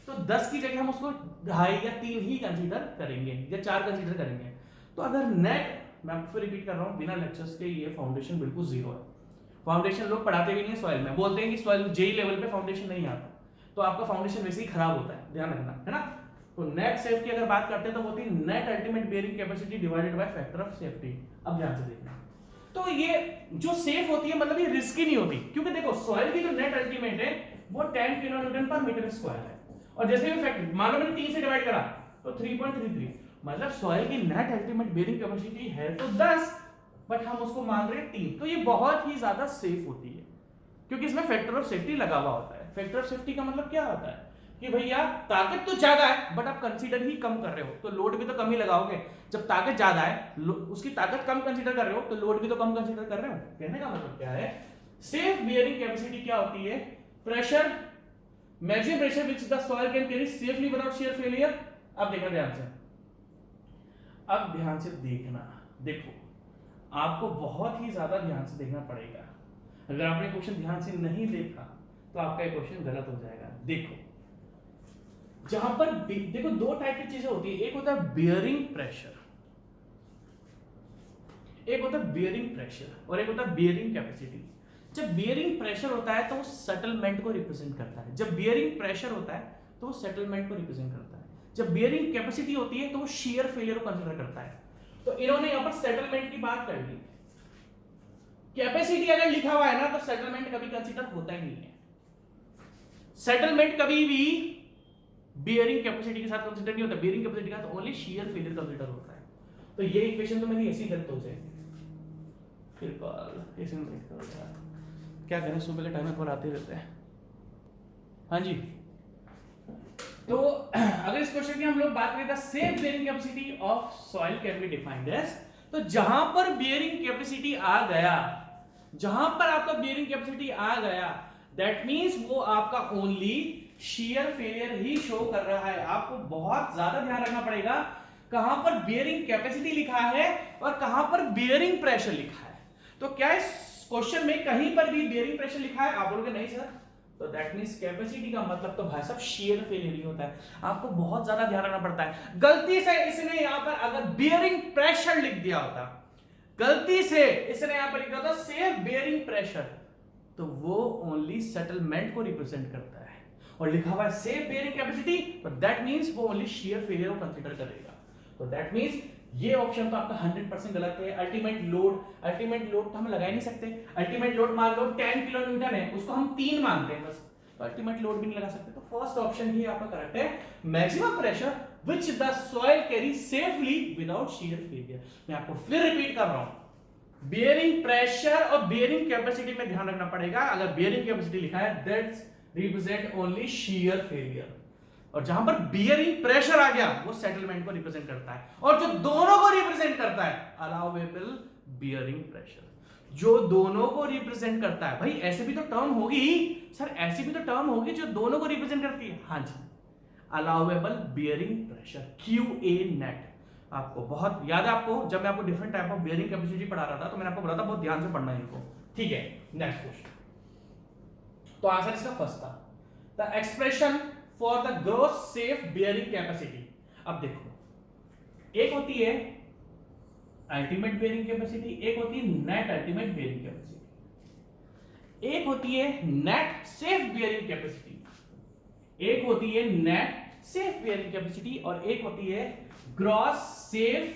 तो 10 की जगह हम उसको 2.5 या 3 ही कंसीडर करेंगे या 4 कंसीडर करेंगे। तो अगर नेट, मैं आपको फिर रिपीट कर रहा हूं बिना लेक्चर्स के, ये फाउंडेशन बिल्कुल जीरो है। फाउंडेशन लोग पढ़ाते भी नहीं है सॉइल में, बोलते हैं कि सॉइल जेई लेवल पे फाउंडेशन नहीं आता, तो आपका फाउंडेशन वैसे ही खराब होता है, ध्यान रखना है ना। तो नेट सेफ की अगर बात करते हैं तो होती है net ultimate bearing capacity divided by factor of safety. अब ध्यान से देखना, तो ये जो सेफ होती है मतलब ये रिस्की नहीं होती, क्योंकि देखो सॉइल की जो नेट अल्टीमेट है वो 10 किलो न्यूटन पर मीटर स्क्वायर है, और जैसे भी फैक्टर मान लो मैंने 3 से डिवाइड करा तो 3.33, मतलब सॉइल की नेट अल्टीमेट बियरिंग कैपेसिटी है तो 10, बट हम उसको मान रहे हैं 3, तो ये बहुत ही ज्यादा सेफ होती है, क्योंकि इसमें फैक्टर ऑफ सेफ्टी लगा हुआ होता है। फैक्टर ऑफ सेफ्टी का मतलब क्या होता है कि भैया ताकत तो ज्यादा है बट आप कंसीडर ही कम कर रहे हो, तो लोड भी तो कम ही लगाओगे। जब ताकत ज्यादा है, उसकी ताकत कम कंसीडर कर रहे हो, तो लोड भी तो कम कंसीडर कर रहे हो। कहने का मतलब क्या है, सेफ बियरिंग कैपेसिटी क्या होती है, pressure, maximum pressure which the soil can carry safely without shear failure. अब देखना ध्यान से, अब ध्यान से देखना, देखो आपको बहुत ही ज्यादा ध्यान से देखना पड़ेगा, अगर आपने क्वेश्चन ध्यान से नहीं देखा तो आपका ये क्वेश्चन गलत हो जाएगा। देखो जहां पर देखो दो टाइप की चीजें होती है, एक होता है बियरिंग प्रेशर, एक होता है बियरिंग प्रेशर और एक होता है बियरिंग कैपेसिटी। जब बियरिंग प्रेशर होता है तो वो सेटलमेंट को रिप्रेजेंट करता है, जब बियरिंग प्रेशर होता है तो वो सेटलमेंट को रिप्रेजेंट करता है, जब बियरिंग कैपेसिटी होती है तो वो शियर फेलियर को कंसीडर करता है। तो इन्होंने यहां पर सेटलमेंट की बात कर ली, कैपेसिटी अगर लिखा हुआ है ना तो सेटलमेंट कभी कंसीडर होता ही नहीं है। सेटलमेंट कभी भी बियरिंग कैपेसिटी के साथ कंसीडर नहीं होता, बियरिंग कैपेसिटी का तो ओनली शियर फेलियर कंसीडर होता है। तो ये इक्वेशन तो मेरी ऐसी गलत हो जाएगी, फिर कॉल ऐसे नहीं होता, क्या करें सुबह के टाइम में कॉल आते रहते हैं। हाँ जी, तो अगर इस क्वेश्चन की हम लोग बात करें, the safe bearing capacity of soil can be defined as, तो जहां पर बियरिंग कैपेसिटी आ गया, जहां पर आपका बियरिंग कैपेसिटी आ गया, दैट मींस वो आपका ओनली शियर फेलियर ही शो कर रहा है। आपको बहुत ज्यादा ध्यान रखना पड़ेगा कहां पर बियरिंग कैपेसिटी लिखा है और कहां पर बियरिंग प्रेशर लिखा है। तो क्या इस क्वेश्चन में कहीं पर भी बियरिंग प्रेशर लिखा है? आप बोलोगे नहीं सर, तो दैट मींस कैपेसिटी का मतलब तो भाई साहब शियर फेलियर ही होता है। आपको बहुत ज्यादा ध्यान रखना पड़ता है। गलती से इसने यहां पर अगर बियरिंग प्रेशर लिख दिया होता, गलती से इसने यहां पर लिखा था सेफ बियरिंग प्रेशर, तो वो ओनली सेटलमेंट को रिप्रेजेंट करता है, और लिखा हुआ है सेफ बेयरिंग कैपेसिटी, तो दैट मींस वो ओनली शियर फेलियर को कंसीडर करेगा। तो दैट मींस ये ऑप्शन तो आपका 100% गलत है। अल्टीमेट लोड तो हम लगा ही नहीं सकते। अल्टीमेट लोड मान लो 10 किलोमीटर है, उसको हम 3 मानते हैं बस, तो अल्टीमेट लोड भी नहीं लगा सकते। तो फर्स्ट ऑप्शन ही आपका करेक्ट है, maximum pressure which the soil carry safely without shear failure. मैं आपको फिर रिपीट कर रहा हूं, बियरिंग प्रेशर और बियरिंग कैपेसिटी में ध्यान रखना पड़ेगा। अगर बियरिंग कैपेसिटी लिखा है that's represent only shear failure, और जहां पर बियरिंग प्रेशर आ गया वो सेटलमेंट को रिप्रेजेंट करता है, और जो दोनों को रिप्रेजेंट करता है अलाउेबल बियरिंग प्रेशर, जो दोनों को रिप्रेजेंट करता है। भाई ऐसे भी तो टर्म होगी सर, ऐसी भी तो टर्म होगी जो दोनों को रिप्रेजेंट करती है। हाँ जी, allowable bearing pressure, QA net. आपको बहुत याद है, आपको जब मैं आपको different type of bearing capacity पढ़ा रहा था तो मैंने आपको बोला था बहुत ध्यान से पढ़ना है इनको, ठीक है। नेक्स्ट क्वेश्चन, तो आंसर इसका फर्स्ट था the expression for the gross safe bearing capacity. अब देखो, एक होती है अल्टीमेट बियरिंग कैपेसिटी, एक होती है नेट अल्टीमेट बियरिंग कैपेसिटी, एक होती है नेट सेफ बियरिंग कैपेसिटी, एक होती है नेट सेफ बियरिंग कैपेसिटी, और एक होती है ग्रॉस सेफ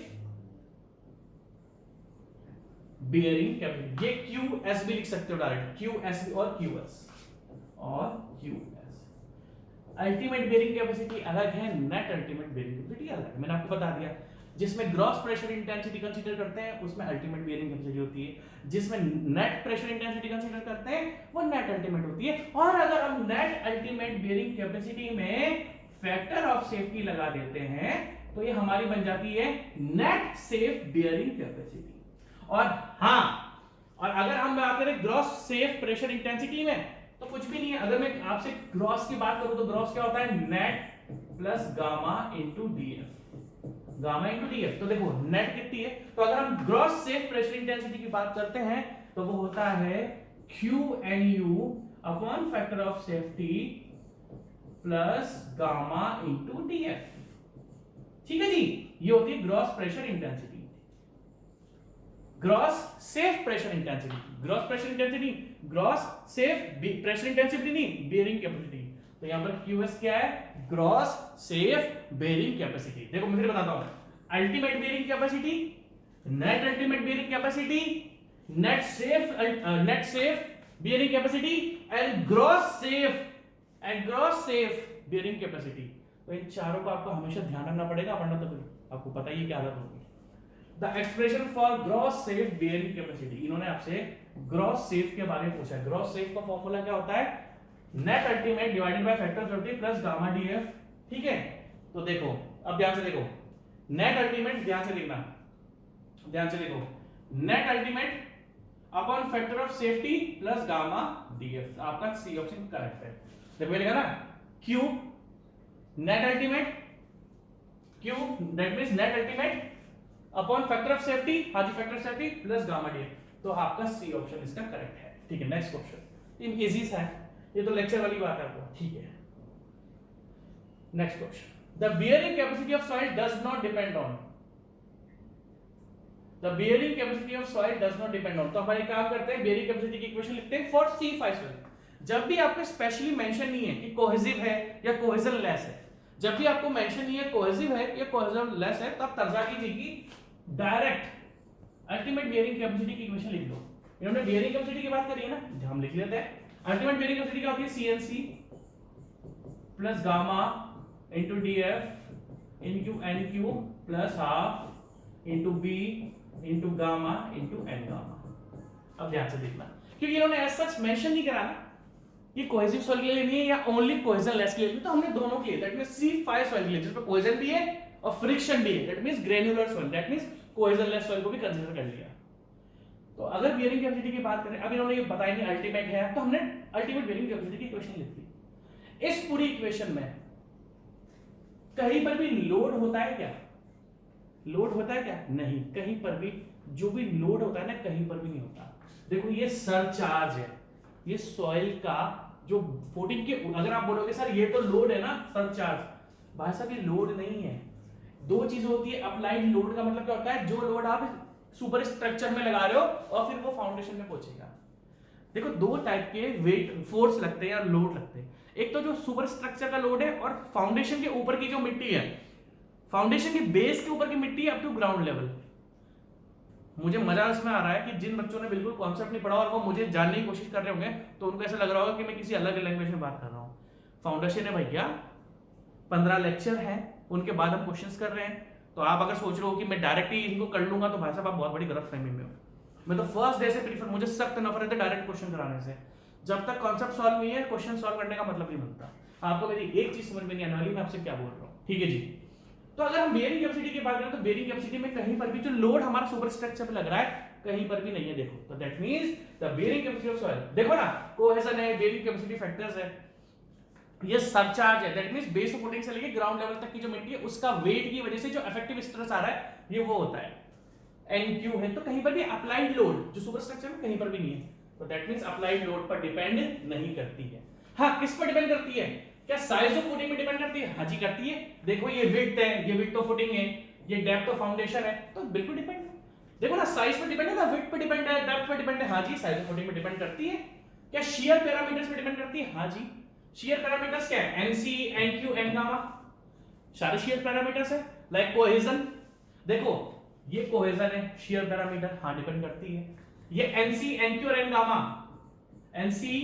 बियरिंग कैपेसिटी। ये QS भी लिख सकते हो डायरेक्ट, QS और QS और QS। अल्टीमेट बियरिंग कैपेसिटी अलग है, नेट अल्टीमेट बियरिंग कैपेसिटी अलग है। मैंने आपको बता दिया, जिसमें ग्रॉस प्रेशर इंटेंसिटी कंसीडर करते हैं उसमें अल्टीमेट बियरिंग कैपेसिटी होती है, जिसमें नेट प्रेशर इंटेंसिटी कंसीडर करते हैं वो नेट अल्टीमेट होती है। और अगर हम नेट अल्टीमेट बियरिंग कैपेसिटी में फैक्टर ऑफ सेफ्टी लगा देते हैं तो ये हमारी बन जाती है नेट सेफ बियरिंग कैपेसिटी। और हाँ, और अगर हम बात करें ग्रॉस सेफ प्रेशर इंटेंसिटी में तो कुछ भी नहीं है। अगर मैं आपसे ग्रॉस की बात करूं तो ग्रॉस क्या होता है, net plus gamma into DF, gamma into DF. तो देखो नेट कितनी है, तो अगर हम ग्रॉस सेफ प्रेशर इंटेंसिटी की बात करते हैं तो वो होता है QNU upon factor of safety plus gamma into DF. ठीक है जी, ये होती है gross pressure intensity, gross safe pressure intensity, gross pressure intensity, gross safe pressure intensity नहीं, बियरिंग कैपेसिटी। तो यहां पर QS क्या है, ग्रॉस सेफ बेयरिंग कैपेसिटी। देखो मैं फिर बताता हूं, ultimate bearing capacity, net ultimate bearing capacity, net safe bearing capacity and gross safe bearing capacity. तो इन चारों को आपको हमेशा ध्यान रखना पड़ेगा, वरना तो फिर आपको पता ही है क्या हालत होगी। The expression for gross safe bearing capacity, इन्होंने आपसे ग्रॉस सेफ के बारे में पूछा है। ग्रॉस सेफ का फॉर्मूला क्या होता है, net ultimate divided by factor of safety plus gamma DF. ठीक है, तो देखो अब ध्यान से देखो, नेट अल्टीमेट, ध्यान से देखना, ध्यान से देखो, net ultimate upon factor of safety plus gamma DF. आपका सी ऑप्शन करेक्ट है। देखो ये लिखा ना, Q net ultimate, Q that means net ultimate upon factor of safety, हाँ जी factor of safety plus gamma DF. तो आपका सी ऑप्शन इसका करेक्ट है। ठीक है, नेक्स्ट क्वेश्चन, इजी सा है, ये तो लेक्चर वाली बात है आपको। ठीक है, next question, the bearing capacity of soil does not depend on, the bearing capacity of soil does not depend on. तो हम एक काम करते हैं, बियरिंग कैपेसिटी की इक्वेशन लिखते हैं फॉर C5 सॉइल। जब भी आपको स्पेशली मेंशन नहीं है कि कोहेसिव है या कोहेजन लेस है, जब भी आपको मेंशन नहीं है कोहेसिव है या कोहेजन लेस है, तब तर्जा कीजिए कि डायरेक्ट अल्टीमेट बियरिंग कैपेसिटी की इक्वेशन लिख दो। इन्होंने बियरिंग कैपेसिटी की बात करी है ना, हम लिख लेते हैं। अल्टीमेट बियरिंग कैपेसिटी क्या होती है, CNC plus gamma into DF into NQ plus half into B into gamma into N gamma. अब ध्यान से देखना, क्योंकि इन्होंने ऐसा सच मेंशन नहीं करा ना कि कोहेसिव सॉइल के लिए लेनी है या ओनली कोहेजन लेस के लिए, तो हमने दोनों के लिए, दैट मींस C5 सॉइल के लिए जिसमें कोहेजन भी है और फ्रिक्शन भी है, that means granular soil, that means cohesion less soil को भी कंसीडर कर लिया। तो अगर बियरिंग कैपेसिटी की बात करें, अब इन्होंने ये बताया नहीं अल्टीमेट है, तो हमने अल्टीमेट बियरिंग कैपेसिटी की इक्वेशन लिख दी। इस पूरी इक्वेशन में कहीं पर भी लोड होता है क्या, लोड होता है क्या, नहीं, कहीं पर भी जो भी लोड होता है ना कहीं पर भी नहीं होता। देखो ये सरचार्ज है, ये सॉइल का जो 14 के, अगर आप बोलोगे सर ये तो लोड है ना सरचार्ज, भाई साहब ये लोड नहीं है। दो चीज होती है, अप्लाइड लोड का मतलब क्या होता है, जो लोड आप सुपर स्ट्रक्चर में लगा रहे हो और फिर वो फाउंडेशन में पहुंचेगा। देखो दो टाइप के वेट फोर्स लगते हैं या लोड लगते हैं, एक तो जो सुपर स्ट्रक्चर का लोड है और फाउंडेशन के ऊपर की जो मिट्टी है, फाउंडेशन के बेस के ऊपर की मिट्टी अप टू ग्राउंड लेवल। मुझे मजा इसमें आ रहा है कि जिन बच्चों ने बिल्कुल कॉन्सेप्ट नहीं पढ़ा और वो मुझे जानने की कोशिश कर रहे होंगे तो उनको ऐसा लग रहा होगा कि मैं किसी अलग लैंग्वेज में बात कर रहा हूँ। फाउंडेशन है भैया, 15 लेक्चर हैं, उनके बाद हम क्वेश्चंस कर रहे हैं। तो आप अगर सोच रहे हो कि मैं डायरेक्ट ही इनको कर लूंगा तो भाई साहब आप बहुत बड़ी गलतफहमी में हो। मैं तो फर्स्ट डे से प्रीफर, मुझे सख्त नफरत है डायरेक्ट क्वेश्चन कराने से। जब तक कॉन्सेप्ट सॉल्व नहीं है क्वेश्चन सॉल्व करने का मतलब नहीं बनता। आपको मेरी एक चीज समझ में नहीं आने वाली, मैं आपसे क्या बोल रहा हूँ, ठीक है जी। तो अगर हम बेयरिंग कैपेसिटी की बात करें तो बेयरिंग कैपेसिटी में कहीं पर भी जो लोड हमारा सुपर स्ट्रक्चर पे लग रहा है कहीं पर भी नहीं है। देखो तो that means the bearing capacity of soil, देखो ना कोहेजन है, बेयरिंग कैपेसिटी फैक्टर्स है, ये सरचार्ज है, that means base of footing से लेके ग्राउंड लेवल तक की जो मिट्टी है उसका वेट की वजह से जो इफेक्टिव स्ट्रेस आ रहा है ये वो होता है NQ है। तो कहीं पर भी अप्लाइड लोड जो सुपर स्ट्रक्चर में कहीं पर भी नहीं है, तो दैट मींस अप्लाइड लोड पर डिपेंड नहीं करती है। हाँ किस पर डिपेंड करती है, क्या साइज ऑफ फुटिंग पे डिपेंड करती है? हाँ जी करती है। देखो ये विड्थ है, ये विड्थ ऑफ फुटिंग है, ये डेप्थ ऑफ फाउंडेशन है, तो बिल्कुल डिपेंड है। देखो ना साइज पे डिपेंड है ना, विड्थ पे डिपेंड है, डेप्थ पे डिपेंड है, हाँ जी साइज ऑफ फुटिंग पे डिपेंड करती है। क्या शियर पैरामीटर्स पे डिपेंड करती है? हाँ जी। शियर पैरामीटर्स क्या है? NC, NQ, N गामा, सारे शियर पैरामीटर्स है। लाइक कोहेजन, देखो ये कोहेजन है, शियर पैरामीटर हाँ डिपेंड करती है। ये NC, NQ और N gamma, NC,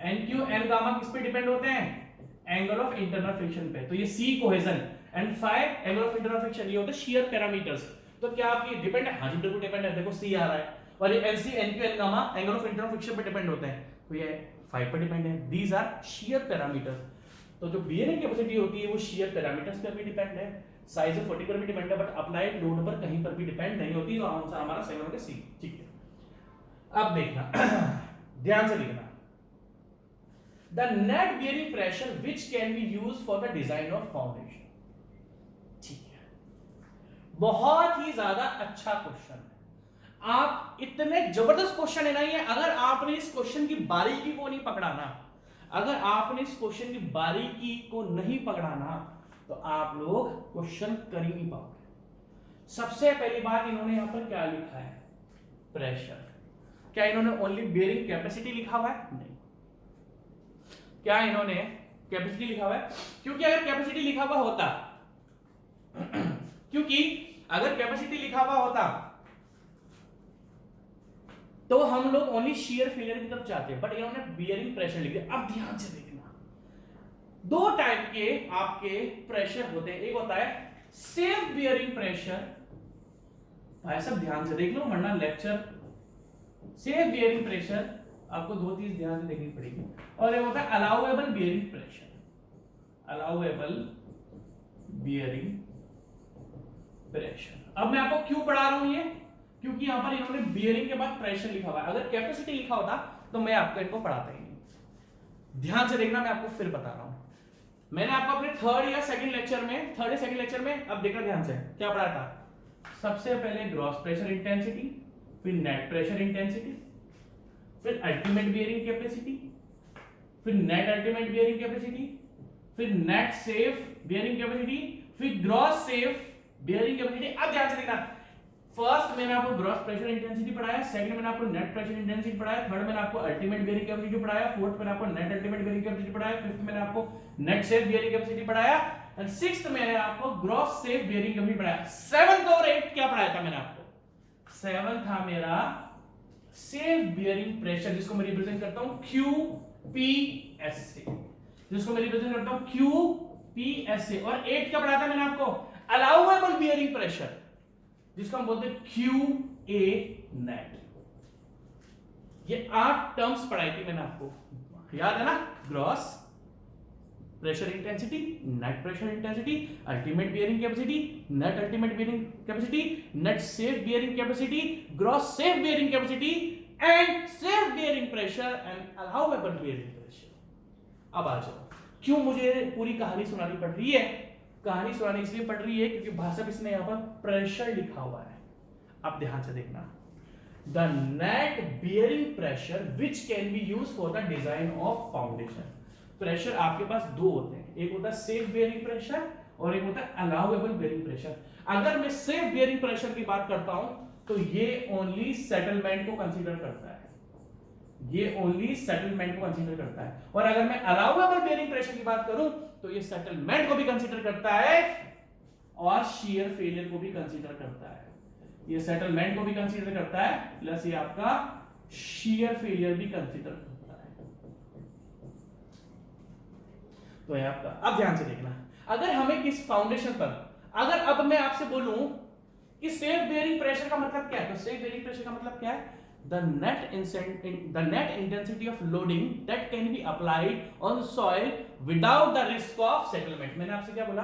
NQ, N gamma किस पे डिपेंड होते हैं? एंगल ऑफ इंटरनल फ्रिक्शन पे। तो ये C cohesion and phi angle of internal friction, ये होते हैं शियर पैरामीटर्स। तो क्या आपकी डिपेंड है? हाँ जी बिल्कुल डिपेंड है। देखो C आ रहा है और ये NC, NQ, N gamma angle of internal friction पे डिपेंड होते हैं, तो ये phi पर डिपेंड है। These are shear parameters. तो जो बेयरिंग कैपेसिटी होती है वो शियर पैरामीटर्स पर भी डिपेंड है, साइज ऑफ फुटिंग पर भी डिपेंड है, बट अप्लाइड लोड पर कहीं पर भी डिपेंड नहीं होती। तो आंसर हमारा सही होगा C, ठीक है। अब देखना ध्यान से देखना, the net bearing pressure which can be used for the design of foundation, ठीक है। बहुत ही ज्यादा अच्छा क्वेश्चन है। आप इतने जबरदस्त क्वेश्चन है ना ये, अगर आपने इस क्वेश्चन की बारीकी को नहीं पकड़ाना, अगर आपने इस क्वेश्चन की बारीकी को नहीं पकड़ाना तो आप लोग क्वेश्चन कर ही नहीं पाओगे। सबसे पहली बात इन्होंने यहां पर क्या लिखा है? प्रेशर। क्या इन्होंने ओनली बेयरिंग कैपेसिटी लिखा हुआ है? नहीं। क्या इन्होंने कैपेसिटी लिखा हुआ है? क्योंकि अगर कैपेसिटी लिखा हुआ होता क्योंकि अगर कैपेसिटी लिखा हुआ होता तो हम लोग ओनली शियर फेलियर की तरफ जाते, बट इन्होंने बियरिंग प्रेशर लिख दिया। अब ध्यान से देखना, दो टाइप के आपके प्रेशर होते हैं, एक होता है सेफ बियरिंग प्रेशर, भाई सब ध्यान से देख लो वरना लेक्चर। सेफ बियरिंग प्रेशर आपको दो चीज ध्यान से देखनी पड़ेगी, और ये होता है allowable bearing pressure. Allowable bearing pressure. अब मैं आपको क्यों पढ़ा रहा हूं ये, क्योंकि यहां पर इन्होंने बियरिंग के बाद प्रेशर लिखा हुआ है। अगर कैपेसिटी लिखा होता तो मैं आपको इनको पढ़ाता ही नहीं। ध्यान से देखना, मैं आपको फिर बता रहा हूं। मैंने आपको अपने थर्ड या सेकंड लेक्चर में अब देखना ध्यान से क्या पढ़ा था। सबसे पहले ग्रॉस प्रेशर इंटेंसिटी, फिर नेट प्रेशर इंटेंसिटी, फिर अल्टीमेट बियरिंग कैपेसिटी, फिर नेट अल्टीमेट बियरिंग कैपेसिटी, फिर नेट सेफ बियरिंग कैपेसिटी, फिर ग्रॉस सेफ बियरिंग कैपेसिटी। अब ध्यान से देखना, फर्स्ट मैंने आपको ग्रॉस प्रेशर इंटेंसिटी पढ़ाया, सेकंड मैंने आपको नेट प्रेशर इंटेंसिटी पढ़ाया, थर्ड मैंने आपको अल्टीमेट बियरिंग कैपेसिटी पढ़ाया, फोर्थ मैंने आपको नेट अल्टीमेट बियरिंग कैपेसिटी पढ़ाया, फिफ्थ मैंने आपको नेट सेफ बियरिंग कैपेसिटी पढ़ाया, एंड सिक्स्थ मैंने आपको ग्रॉस सेफ बियरिंग कैपेसिटी पढ़ाया। सेवंथ और एट्थ क्या पढ़ाया था मैंने आपको? सेवंथ था मेरा सेफ बियरिंग प्रेशर, जिसको मैं रिप्रेजेंट करता हूं QPS से, जिसको मैं रिप्रेजेंट करता हूं QPS से। और 8 क्या पढ़ाया था मैंने आपको? अलाउएबल बियरिंग प्रेशर, जिसको हम बोलते हैं QA नेट। ये 8 टर्म्स पढ़ाई थी मैंने आपको, याद है ना? Gross pressure intensity, net pressure intensity, ultimate bearing capacity, net ultimate bearing capacity, net safe bearing capacity, gross safe bearing capacity and safe bearing pressure and allowable bearing pressure. अब आ जाओ, क्यों मुझे पूरी कहानी सुनानी पड़ रही है? कहानी सुनानी इसलिए पड़ रही है क्योंकि भाषा इसने यहां पर प्रेशर लिखा हुआ है। अब ध्यान से देखना, the net bearing pressure which can be used for the design of foundation. Pressure आपके पास दो होते हैं, एक होता है सेफ बियरिंग प्रेशर और एक होता है अलाउएबल बियरिंग प्रेशर। अगर मैं सेफ बियरिंग प्रेशर की बात करता हूं तो ये ओनली सेटलमेंट को कंसीडर करता है, ये ओनली सेटलमेंट को कंसीडर करता है। और अगर मैं अलाउएबल बेयरिंग प्रेशर की बात करूं तो ये सेटलमेंट को भी कंसीडर करता है और शियर फेलियर को भी कंसीडर करता है। ये सेटलमेंट को भी कंसीडर करता है प्लस ये आपका शियर फेलियर भी कंसीडर करता है। तो ये आपका, अब ध्यान से देखना, अगर हमें किस फाउंडेशन पर, अगर अब मैं आपसे बोलूं कि सेफ बेयरिंग प्रेशर का मतलब क्या है, तो सेफ बेयरिंग प्रेशर का मतलब क्या है, the net intensity of loading that can be applied on soil without the risk of settlement। मैंने आपसे क्या बोला,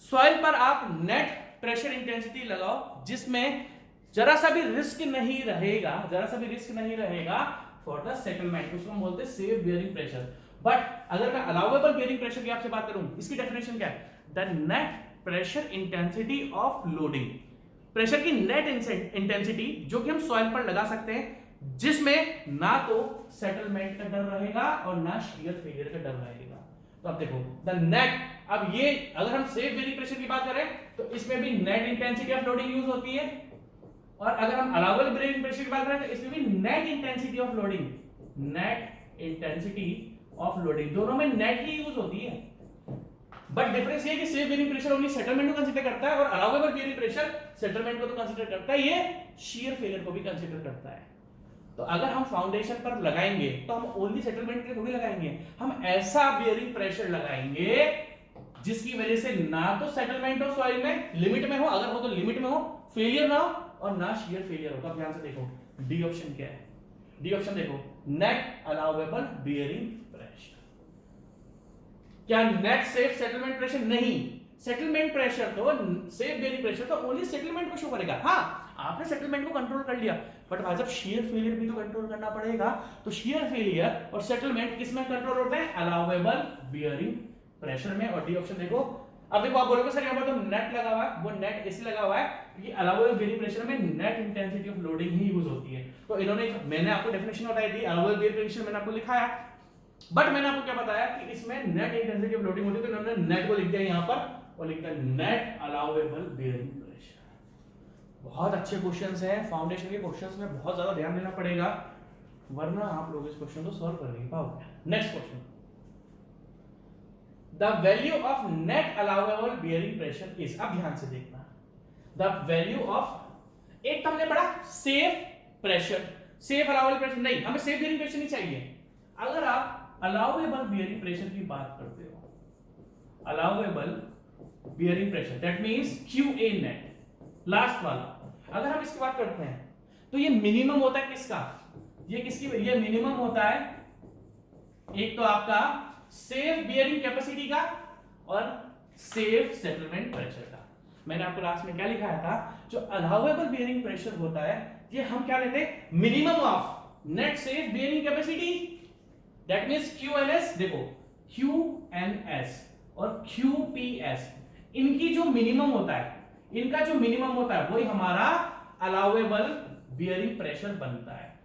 सॉइल पर आप नेट प्रेशर इंटेंसिटी लगाओ जिसमें जरा सा भी रिस्क नहीं रहेगा, जरा सा भी रिस्क नहीं रहेगा फॉर द सेटलमेंट, उसको हम बोलते हैं सेफ बेयरिंग प्रेशर। बट अगर मैं अलाउएबल बेयरिंग प्रेशर की आपसे बात करूं, इसकी डेफिनेशन क्या है, the net pressure intensity of loading, pressure की नेट इंटेंसिटी जो कि हम सॉइल पर लगा सकते हैं जिसमें ना तो सेटलमेंट का डर रहेगा और ना शियर फेलियर का डर रहेगा। तो अब देखो द नेट, अब ये अगर हम सेफ बेयरिंग प्रेशर की बात करें तो इसमें भी net intensity of loading use होती है, और अगर हम अलाउएबल बेयरिंग प्रेशर की बात करें तो इसमें भी net intensity of loading, net intensity of loading, दोनों में नेट ही यूज होती है। बट डिफरेंस ये है कि safe bearing pressure only settlement को कंसीडर करता है और अलाउएबल बेयरिंग प्रेशर सेटलमेंट को तो कंसीडर करता है, ये शियर फेलियर को भी कंसीडर करता है। तो अगर हम फाउंडेशन पर लगाएंगे तो हम ओनली सेटलमेंट के थोड़ी लगाएंगे, हम ऐसा बेयरिंग प्रेशर लगाएंगे जिसकी वजह से ना तो सेटलमेंट हो सॉइल में लिमिट में हो, अगर हो तो लिमिट में हो, फेलियर ना हो और ना शियर फेलियर हो। तो ध्यान से देखो डी ऑप्शन क्या है, डी ऑप्शन देखो, नेट अलाउएबल बेयरिंग प्रेशर। क्या नेट सेफ सेटलमेंट प्रेशर? नहीं, सेटलमेंट प्रेशर तो सेफ बेयरिंग प्रेशर तो ओनली सेटलमेंट को शो करेगा। हाँ, आपने सेटलमेंट को कंट्रोल कर लिया, बट भाई साहब शियर फेलियर भी तो कंट्रोल करना पड़ेगा। तो शियर फेलियर और सेटलमेंट किसमें कंट्रोल होते हैं? अलाउएबल बेयरिंग प्रेशर में। और डी ऑप्शन देखो, अब देखो आप बोलोगे सर यहाँ पर तो नेट लगा हुआ है, वो नेट इसलिए लगा हुआ है क्योंकि अलाउएबल बेयरिंग प्रेशर में net intensity of loading he use होती है। तो इन्होंने, मैंने आपको डेफिनेशन बताई थी, अलाउएबल बेयरिंग प्रेशर मैंने आपको लिखाया, बट मैंने आपको क्या बताया कि इसमें नेट इंटेंसिटी ऑफ लोडिंग होती है, तो इन्होंने नेट को लिख दिया यहाँ पर और लिखा नेट अलाउएबल बेयरिंग प्रेशर। बहुत अच्छे क्वेश्चंस हैं, फाउंडेशन के क्वेश्चंस में बहुत ज्यादा ध्यान देना पड़ेगा वरना आप लोग इस क्वेश्चन को सॉल्व कर नहीं पाओगे। Next question, the value of net allowable bearing pressure is, अब ध्यान से देखना, द वैल्यू ऑफ, एक तो हमने पढ़ा safe pressure, safe allowable pressure नहीं, हमें सेफ बेयरिंग प्रेशर नहीं चाहिए। अगर आप अलाउएबल बेयरिंग प्रेशर की बात करते हो, allowable bearing pressure that means QA net, last वाला, अगर हम इसकी बात करते हैं तो ये मिनिमम होता है किसका, ये किसकी, ये मिनिमम होता है एक तो आपका सेफ बियरिंग कैपेसिटी का और सेफ सेटलमेंट प्रेशर का। मैंने आपको लास्ट में क्या लिखाया था, जो अलाउएबल बियरिंग प्रेशर होता है ये हम क्या लेते हैं, minimum of net safe bearing capacity, that means QNS। देखो QNS और QPS, इनकी जो मिनिमम होता है, इनका जो मिनिमम होता है वही हमारा अलाउएबल बियरिंग प्रेशर बनता है।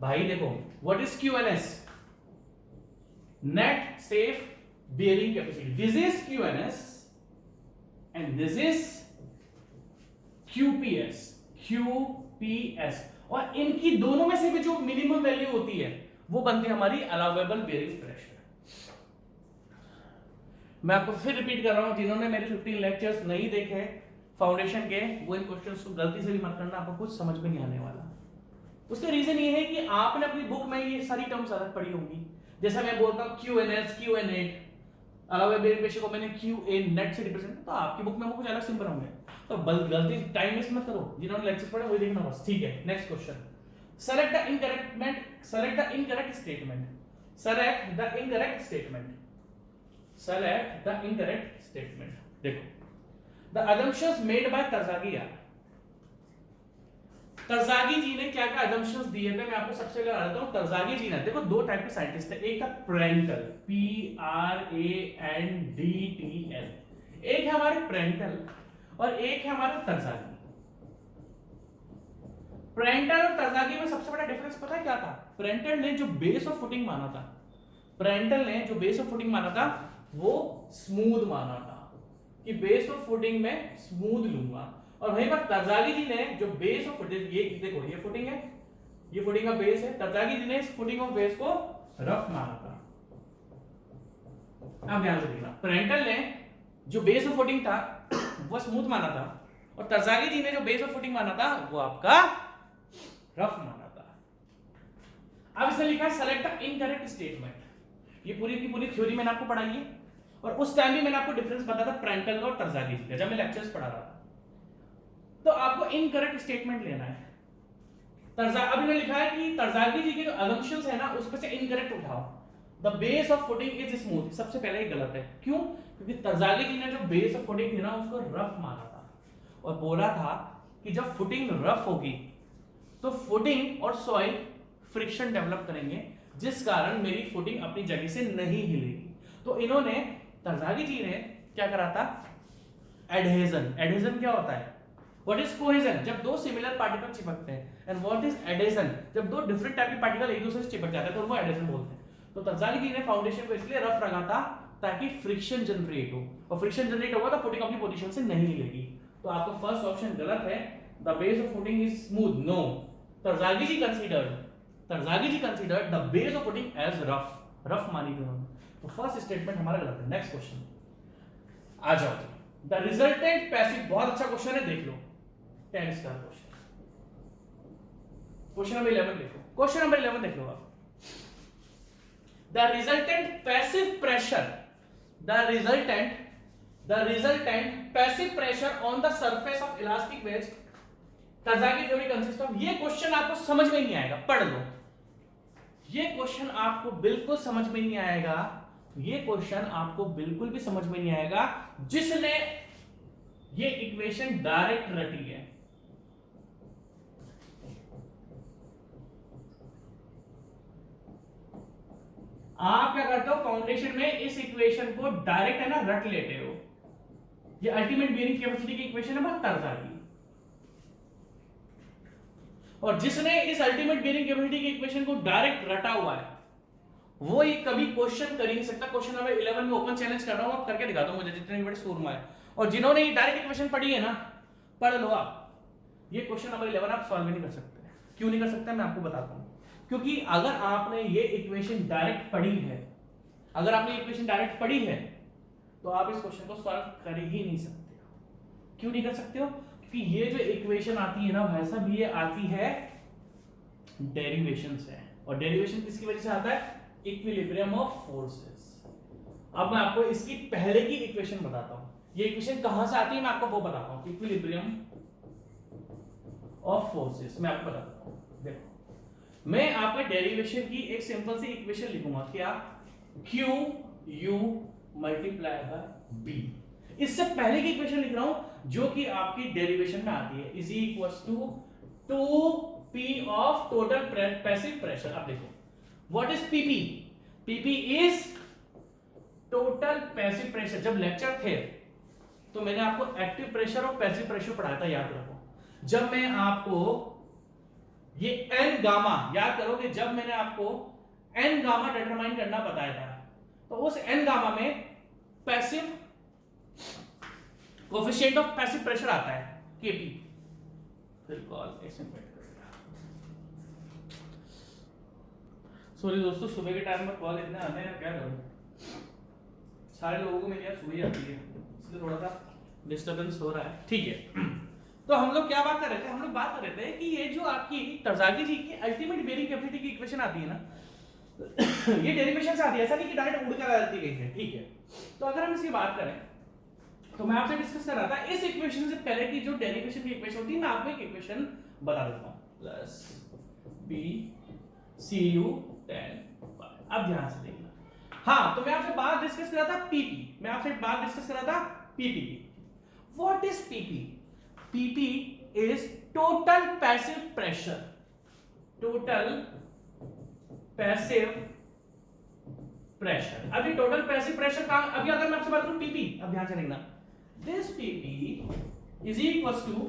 भाई देखो what is QNS, net safe bearing capacity, this is QNS and this is QPS, और इनकी दोनों में से भी जो मिनिमम वैल्यू होती है वो बनती है हमारी अलाउएबल बेयरिंग प्रेशर। मैं आपको फिर रिपीट कर रहा हूं, जिन्होंने मेरे 15 लेक्चर्स नहीं देखे फाउंडेशन के, वो इन क्वेश्चंस को गलती से भी मत करना, आपको कुछ समझ में नहीं आने वाला। उसका रीजन ये है कि आपने अपनी बुक में ये सारी टर्म्स अलग पढ़ी होंगी। जैसा मैं बोलता हूँ QNS, QNet, allowable bearing pressure को मैंने QA नेट से रिप्रेजेंट, तो आपकी बुक में वो कुछ अलग सिंबल होंगे। तो गलती टाइम वेस्ट मत करो, जिन्होंने लेक्चर पढ़े वही देखना बस, ठीक है। Next question, select the incorrect statement, select the incorrect statement, select the incorrect statement. देखो the assumptions made by तरजागी, तरजागी ji ने क्या क्या assumptions दिए थे, मैं आपको सबसे पहले बताता हूं। तरजागी जी ने, देखो दो टाइप के साइंटिस्ट थे, एक था प्रेंटल, PRANDTL, एक है हमारे प्रेंटल और एक है हमारा तरजागी। प्रेंटल और तरजागी में सबसे बड़ा डिफरेंस पता है क्या था? प्रेंटल ने जो बेस ऑफ फुटिंग माना था, प्रेंटल ने जो बेस ऑफ फुटिंग माना था वो स्मूथ माना था कि बेस ऑफ फुटिंग में स्मूथ लूंगा, और वहीं पर तरजागी जी ने जो बेस ऑफ फुटिंग, ये देखो ये फुटिंग है, ये फुटिंग का बेस है, तरजागी जी ने इस फुटिंग ऑफ बेस को रफ माना था। अब ध्यान से देखना, पेरेंटल ने जो बेस ऑफ फुटिंग था वो स्मूथ माना था, और तरजागी जी ने जो बेस ऑफ फुटिंग माना था वो आपका रफ माना था। अब इसने लिखा है सेलेक्ट द इनकरेक्ट स्टेटमेंट। ये पूरी की पूरी थ्योरी मैंने आपको पढ़ाई है, और उस टाइम भी मैंने आपको डिफरेंस बताया था पेरेंटल और तरजागी जी का, जब मैं लेक्चर्स पढ़ा रहा था। तो आपको इनकरेक्ट स्टेटमेंट लेना है। अब इन्होंने लिखा है कि तरजागी जी के जो असम्पशंस है ना उसमें से इनकरेक्ट उठाओ। The base of footing is smooth, सबसे पहले ये गलत है। क्यों? क्योंकि तरजागी जी ने जो बेस ऑफ फुटिंग थी ना उसको रफ माना था, और बोला था कि जब फुटिंग रफ होगी तो फुटिंग और सॉइल फ्रिक्शन डेवलप करेंगे, जिस कारण मेरी फुटिंग अपनी जगह से नहीं हिलेगी। तो इन्होंने, तरजागी जी ने क्या करा था? एडहेजन। एडहेजन क्या होता है? What is cohesion? जब दो सिमिलर पार्टिकल चिपकते हैं। And what is adhesion? जब दो डिफरेंट टाइप के पार्टिकल एक दूसरे से चिपक जाते हैं तो उनको एडहेजन बोलते हैं। तो तरजागी जी ने फाउंडेशन को इसलिए रफ रखा था ताकि फ्रिक्शन जनरेट हो, और फ्रिक्शन जनरेट होगा तो फुटिंग अपनी पोजीशन से नहीं हिलेगी। तो आपका फर्स्ट ऑप्शन गलत है, the base of footing is smooth. No, Terzaghi ji considered the base of footing as rough मानी थी उन्होंने। तो फर्स्ट स्टेटमेंट हमारा गलत है। नेक्स्ट क्वेश्चन आ जाओ जी। द रिजल्टेंट पैसिव, बहुत अच्छा क्वेश्चन है, देख लो 10 स्टार क्वेश्चन। क्वेश्चन नंबर 11 देखो, क्वेश्चन नंबर 11 देख लो आप। The resultant passive pressure on the surface of elastic wedge Terzaghi theory consist of. ये क्वेश्चन आपको समझ में नहीं आएगा, पढ़ लो। ये क्वेश्चन आपको बिल्कुल समझ में नहीं आएगा, ये क्वेश्चन आपको बिल्कुल भी समझ में नहीं आएगा जिसने ये इक्वेशन डायरेक्ट रटी है। आप क्या करते हो? फाउंडेशन में इस इक्वेशन को डायरेक्ट है ना रट लेते हो। ये अल्टीमेट बेयरिंग कैपेसिटी की इक्वेशन है तरजागी, और जिसने इस अल्टीमेट बेयरिंग कैपेसिटी की इक्वेशन को डायरेक्ट रटा हुआ है वो ये कभी क्वेश्चन कर ही नहीं सकता। क्वेश्चन नंबर 11 में ओपन चैलेंज कर रहा हूं, आप करके दिखा दो मुझे, जितने बड़े सूरमा है। और जिन्होंने ये डायरेक्ट इक्वेशन पढ़ी है ना, पढ़ लो आप। ये क्वेश्चन नंबर 11 आप सॉल्व नहीं कर सकते। क्यों नहीं कर सकते? मैं आपको बताता हूं। क्योंकि अगर आपने ये इक्वेशन डायरेक्ट पढ़ी है, अगर आपने ये इक्वेशन डायरेक्ट पढ़ी है तो आप इस क्वेश्चन को सॉल्व कर ही नहीं सकते हो। क्यों नहीं कर सकते हो? क्योंकि ये जो इक्वेशन आती है ना भाई साहब, ये आती है डेरिवेशन से, और डेरिवेशन किसकी वजह से आता है? Equilibrium of forces. अब मैं आपको इसकी पहले की इक्वेशन बताता हूं। ये इक्वेशन कहां से आती है मैं आपको वो बताता हूं। इक्विलिब्रियम ऑफ फोर्सेस मैं आपको बताता हूं। देखो, मैं आपको डेरिवेशन की एक सिंपल सी इक्वेशन लिखूंगा, क्या? Q U multiply by B। इससे पहले की इक्वेशन लिख रहा हूं जो कि आपकी डेरिवेशन में आती है, is equals to 2P of total passive pressure. अब देखो, what is PP? PP is total passive pressure. जब लेक्चर थे तो मैंने आपको एक्टिव प्रेशर और पैसिव प्रेशर पढ़ाया था, याद रखो। जब मैं आपको ये एन गामा, याद करोगे, जब मैंने आपको एन गामा डिटरमाइन करना बताया था, तो उस एन गामा में passive coefficient of passive pressure आता है Kp। फिर कॉल एक्सपेक्ट करेगा। सॉरी दोस्तों, सुबह के टाइम में कॉल इतने आते हैं, क्या करूं? सारे लोगों को मेरी यार सुबह आती है, इसलिए थोड़ा सा डिस्टरबेंस हो रहा है। ठीक है, तो हम लोग क्या बात कर रहे थे? हम लोग बात कर रहे थे कि ये जो आपकी तरजागी जी की अल्टीमेट बेयरिंग कैपेसिटी की इक्वेशन आती है ना, ये डेरिवेशन से आती है, ऐसा नहीं कि डायरेक्ट उड़ कर आ जाती है। ठीक है, तो अगर हम इसकी बात करें तो मैं आपसे डिस्कस कर रहा था इस इक्वेशन से पहले की जो डेरिवेशन की इक्वेशन होती है, मैं आपको एक इक्वेशन बता देता हूं, प्लस b cu tan। अब ध्यान से देखना। हाँ, तो मैं आपसे बात डिस्कस कर रहा था PP, मैं आपसे बात डिस्कस कर रहा था PP की। What is PP? PP is total passive pressure। total passive pressure। अभी total passive pressure का, अभी अगर मैं आपसे बात करूं PP, अब ध्यान से देखना, this PP is equals to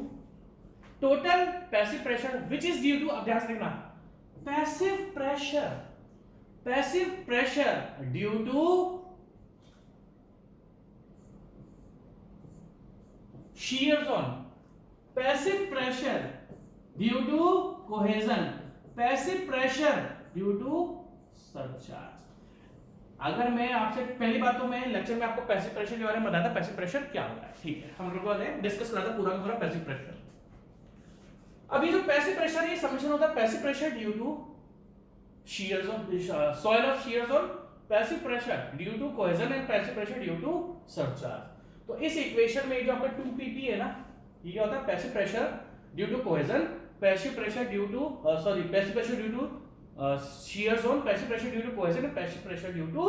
total passive pressure which is due to, अब ध्यान से देखना, passive pressure due to shear zone, passive pressure due to cohesion, passive pressure due to surcharge. अगर मैं आपसे पहली बात तो मैं लेक्चर में आपको पैसिव प्रेशर के बारे में बताया था, पैसिव प्रेशर क्या होता है, ठीक है, हम लोगों ने डिस्कस करा था पूरा का पूरा पैसिव प्रेशर। अभी जो पैसिव प्रेशर है ये समेशन होता है passive pressure due to shear zone, soil of shear zone, passive pressure due to cohesion and passive pressure due to surcharge। तो इस इक्वेशन में जो आपका 2pp है ना, ये क्या होता है passive pressure due to cohesion, passive pressure due to passive pressure due to shear zone, passive pressure due to cohesion and passive pressure due to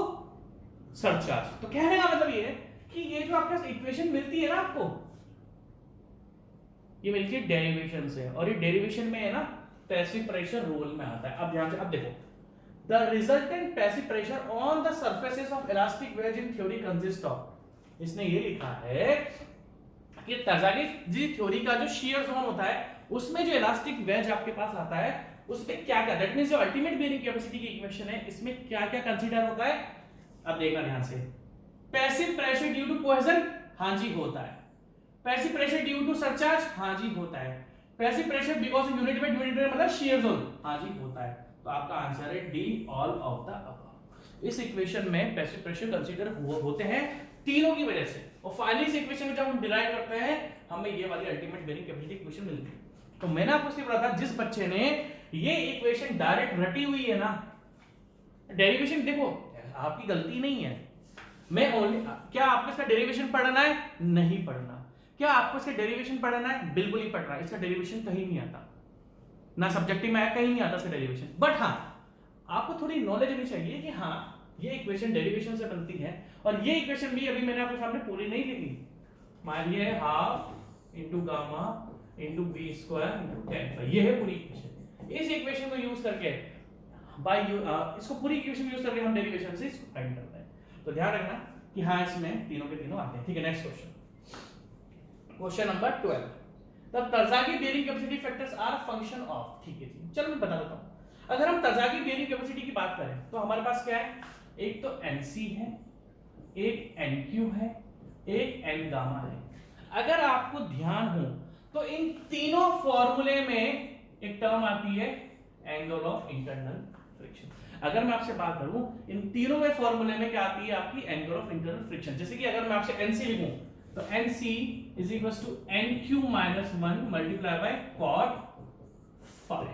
surcharge. तो कहने का मतलब ये है कि ये जो आपको इक्वेशन मिलती है ना आपको, ये मिलती है डेरिवेशन से, और ये डेरिवेशन में है ना पैसिव प्रेशर रोल में आता है। अब ध्यान से अब देखो, the resultant passive pressure on the surfaces of elastic wedge in theory consists of, इसने ये लिखा है कि तजागी जी थ्योरी का जो shear zone होता है उसमें जो elastic wedge आपके पास आता है उसमें क्या क्या, दैट मींस जो अल्टीमेट बेयरिंग कैपेसिटी की इक्वेशन है इसमें क्या क्या कंसीडर होता है। अब देखना ध्यान से, passive pressure due to cohesion, हां जी होता है, passive pressure due to surcharge, हां जी होता है, passive pressure because of unit weight मतलब shear zone, हां जी होता है। तो आपका आंसर है D, all of the above. इस इक्वेशन में पैसिव प्रेशर कंसीडर होते हैं तीनों की वजह से, और फाइनली इस इक्वेशन में जब हम डिराइव करते हैं हमें ये वाली अल्टीमेट बेयरिंग कैपेसिटी इक्वेशन मिलती है। तो मैंने आपको इसलिए बताया था जिस बच्चे ने ये इक्वेशन डायरेक्ट रटी हुई है ना, डेरिवेशन देखो आपकी गलती नहीं है, मैं ओनली, क्या आपको इसका डेरिवेशन पढ़ना है? नहीं पढ़ना। क्या आपको इसका डेरिवेशन पढ़ना है? बिल्कुल ही पढ़ना है। इसका डेरिवेशन कहीं नहीं आता, ना सब्जेक्टिव में कहीं नहीं आता इसका डेरिवेशन, बट हाँ आपको थोड़ी नॉलेज होनी चाहिए कि हाँ ये इक्वेशन डेरिवेशन से बनती है, और ये इक्वेशन भी अभी मैंने आपके सामने पूरी नहीं लिखी। मान लिया half into gamma into B square into ten, ये है पूरी इक्वेशन। इस इक्वेशन को यूज करके इसको पूरी इक्वेशन यूज करके हम डेरिवेशन से इसको फाइंड करते हैं। तो ध्यान रखना कि हाँ इसमें तीनों के तीनों आते हैं, ठीक है। Next question, question number 12, the Terzaghi bearing capacity factors are function of, ठीक है जी, चलो मैं बता देता हूं। अगर हम तरजागी बेयरिंग कैपेसिटी की बात करें तो हमारे पास क्या है, एक तो NC है, एक NQ है, एक N गामा है। अगर आपको ध्यान हो तो इन तीनों फॉर्मूले में एक टर्म आती है एंगल ऑफ इंटरनल फ्रिक्शन। अगर मैं आपसे बात करूं इन तीनों में फॉर्मूले में क्या आती है आपकी एंगल ऑफ इंटरनल फ्रिक्शन। जैसे कि अगर मैं आपसे NC लिखूं तो NC is equals to NQ minus 1 multiplied by cot phi।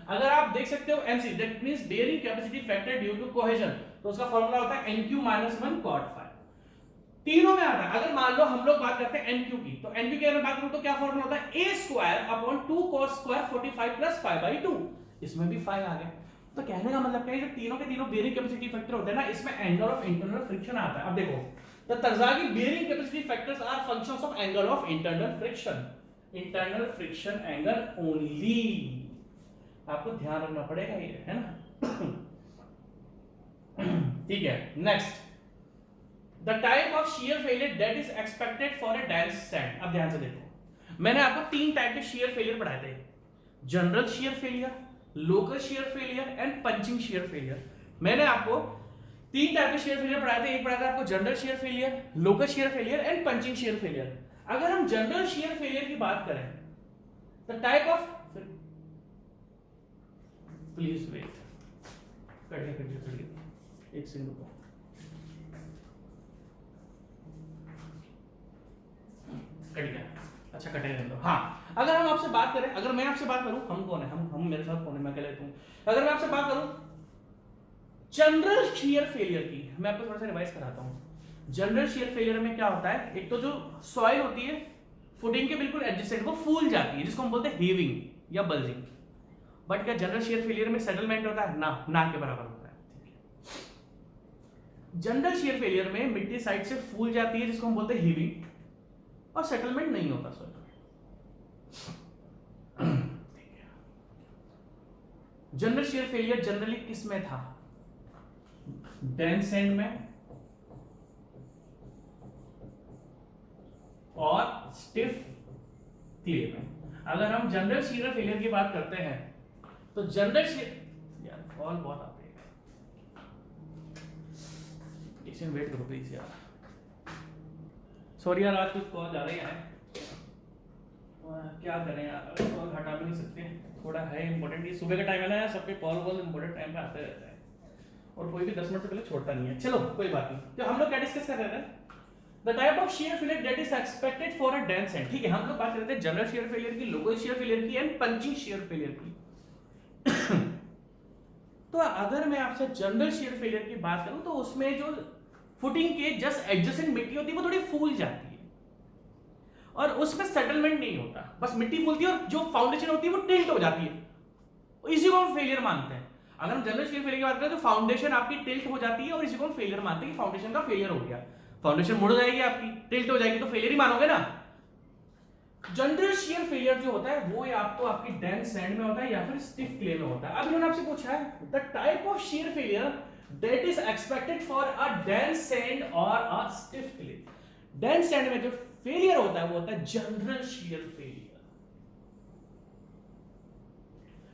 अगर आप देख सकते हो NC that means bearing capacity factor due to cohesion, तो उसका फॉर्मूला होता है NQ minus 1 cot phi। तीनों में आता है। अगर मान लो हम लोग बात करते हैं NQ की, तो NQ की अगर बात करूं तो क्या फॉर्मूला होता है a square upon 2 cos square 45 plus phi by 2। इसमें भी phi आ गया। तो कहने का मतलब क्या है, जो तीनों के तीनों बेयरिंग कैपेसिटी फैक्टर होते हैं ना, इसमें एंगल ऑफ इंटरनल फ्रिक्शन आता है। अब देखो, the Terzaghi bearing capacity factors are functions of angle of internal friction angle only। आपको ध्यान रखना पड़ेगा ये, है ना। ठीक है, next, the type of shear failure that is expected for a dense sand। अब ध्यान से देखो, मैंने आपको तीन टाइप के shear failure पढ़ाए थे, general shear failure, local shear failure and punching shear failure। मैंने आपको तीन टाइप के शेयर फेलियर पढ़ाए थे। एक पढ़ाया था आपको general shear failure, local shear failure and punching shear failure. अगर हम जनरल शेयर फेलियर की बात करें, the type of, please wait, कटिए एक सेकंड रुको, कट गया, अच्छा कटे रहने दो। हाँ, अगर हम आपसे बात करें, अगर मैं आपसे बात करूं, हम कौन है, हम मेरे साथ कौन है, मैं अकेले हूं। अगर मैं आपसे बात करूं जनरल शेयर फेलियर की, मैं आपको थोड़ा सा रिवाइज कराता हूं। जनरल शेयर फेलियर में क्या होता है, एक तो जो सॉइल होती है फुटिंग के बिल्कुल एडजेसेंट वो फूल जाती है, जिसको हम बोलते हैं हीविंग या बल्जिंग। बट क्या जनरल शेयर फेलियर में सेटलमेंट होता है? ना के बराबर होता है। जनरल शेयर फेलियर में मिट्टी साइड से फूल जाती है, जिसको हम बोलते हैं हीविंग, और सेटलमेंट नहीं होता soil. General shear failure generally किस में था? डेंस सैंड में और स्टिफ क्ले में। अगर हम जनरल शेयर फेलियर की बात करते हैं तो जनरल शेयर, यार कॉल बहुत आते हैं, इसे वेट करो प्लीज यार, सॉरी यार आज कुछ कॉल आ रही है। क्या करें यार, कॉल हटा भी नहीं सकते, थोड़ा है इंपॉर्टेंट, ये सुबह का टाइम है ना यार, सबके कॉल इंपॉर्टेंट टाइम पे आते रहता है और कोई भी 10 मिनट से पहले छोड़ता नहीं है। चलो कोई बात नहीं, तो हम लोग क्या डिस्कस कर रहे थे, the type of share failure that is expected for a dense and. ठीक है, हम लोग बात कर रहे थे जनरल शेयर फेलियर की, लोकल शेयर फेलियर की एंड पंचिंग शेयर फेलियर की। तो अगर मैं आपसे जनरल शेयर फेलियर की बात करूं तो उसमें जो फुटिंग के जस्ट एडजेसेंट मिट्टी होती है वो थोड़ी फूल जाती है और उसमें सेटलमेंट नहीं होता, बस मिट्टी फूलती है और जो फाउंडेशन होती है वो टिल्ट हो जाती है, इसी को हम फेलियर मानते हैं। अगर हम जनरल शेयर फेलियर की बात करें तो फाउंडेशन आपकी टिल्ट हो जाती है और इसी को हम फेलियर मानते हैं कि फाउंडेशन का फेलियर हो गया। फाउंडेशन मुड़ जाएगी आपकी, टिल्ट हो जाएगी तो फेलियर ही मानोगे ना। जनरल शेयर फेलियर जो होता है वो या आपको आपकी डेंस सैंड में होता है या फिर स्टिफ क्ले में होता है। अब इन्होंने आपसे पूछा है the type of share failure that is expected for a dense sand और अ स्टिफ क्ले। डेंस सैंड में जो फेलियर होता है वो होता है general shear failure.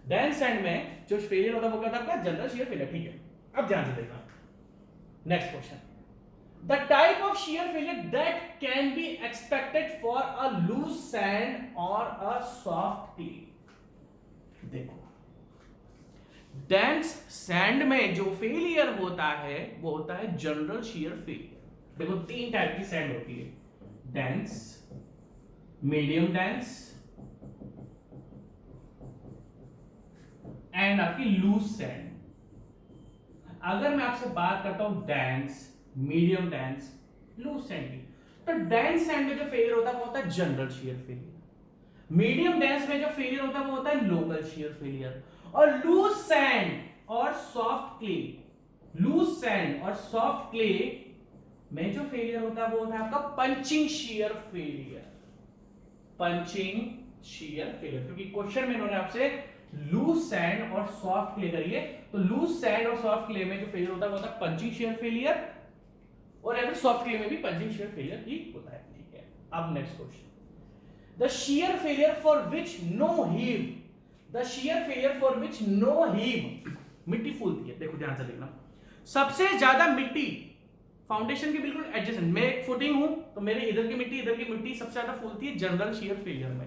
Dense sand में जो फेलियर होता है वो क्या होता है, जनरल शेयर फेलियर। ठीक है, अब ध्यान से देखना next question, the type of shear failure that can be expected for a loose sand or a soft clay। देखो डेंस सैंड में जो फेलियर होता है वो होता है जनरल शेयर फेलियर। देखो तीन टाइप की सैंड होती है, डेंस, मीडियम डेंस एंड आपकी लूज सैंड। अगर मैं आपसे बात करता हूं dense, medium dense, loose sand की, तो डेंस सैंड में जो फेलियर होता है वो होता है general shear failure. Medium dense में जो फेलियर होता है वो होता है लोकल शेयर फेलियर। और लूज सैंड और सॉफ्ट क्ले, लूज सैंड और सॉफ्ट क्ले में जो फेलियर होता है वो होता है आपका punching shear failure. Punching shear failure, क्योंकि क्वेश्चन में इन्होंने आपसे लूज सैंड और सॉफ्ट क्ले करिए, तो लूज सैंड और सॉफ्ट क्ले में जो फेलियर होता है वो होता है पंचिंग शेयर फेलियर, और एवरी सॉफ्ट क्ले में भी पंचिंग शेयर फेलियर ही होता है। ठीक है, अब next question, the shear failure for which no heave, the shear failure for which no heave, मिट्टी फूलती है। देखो ध्यान से देखना, सबसे ज्यादा मिट्टी फाउंडेशन के बिल्कुल एडजेसेंट, मैं एक फुटिंग हूं तो मेरे इधर की मिट्टी सबसे ज्यादा फूलती है जनरल शेयर फेलियर में,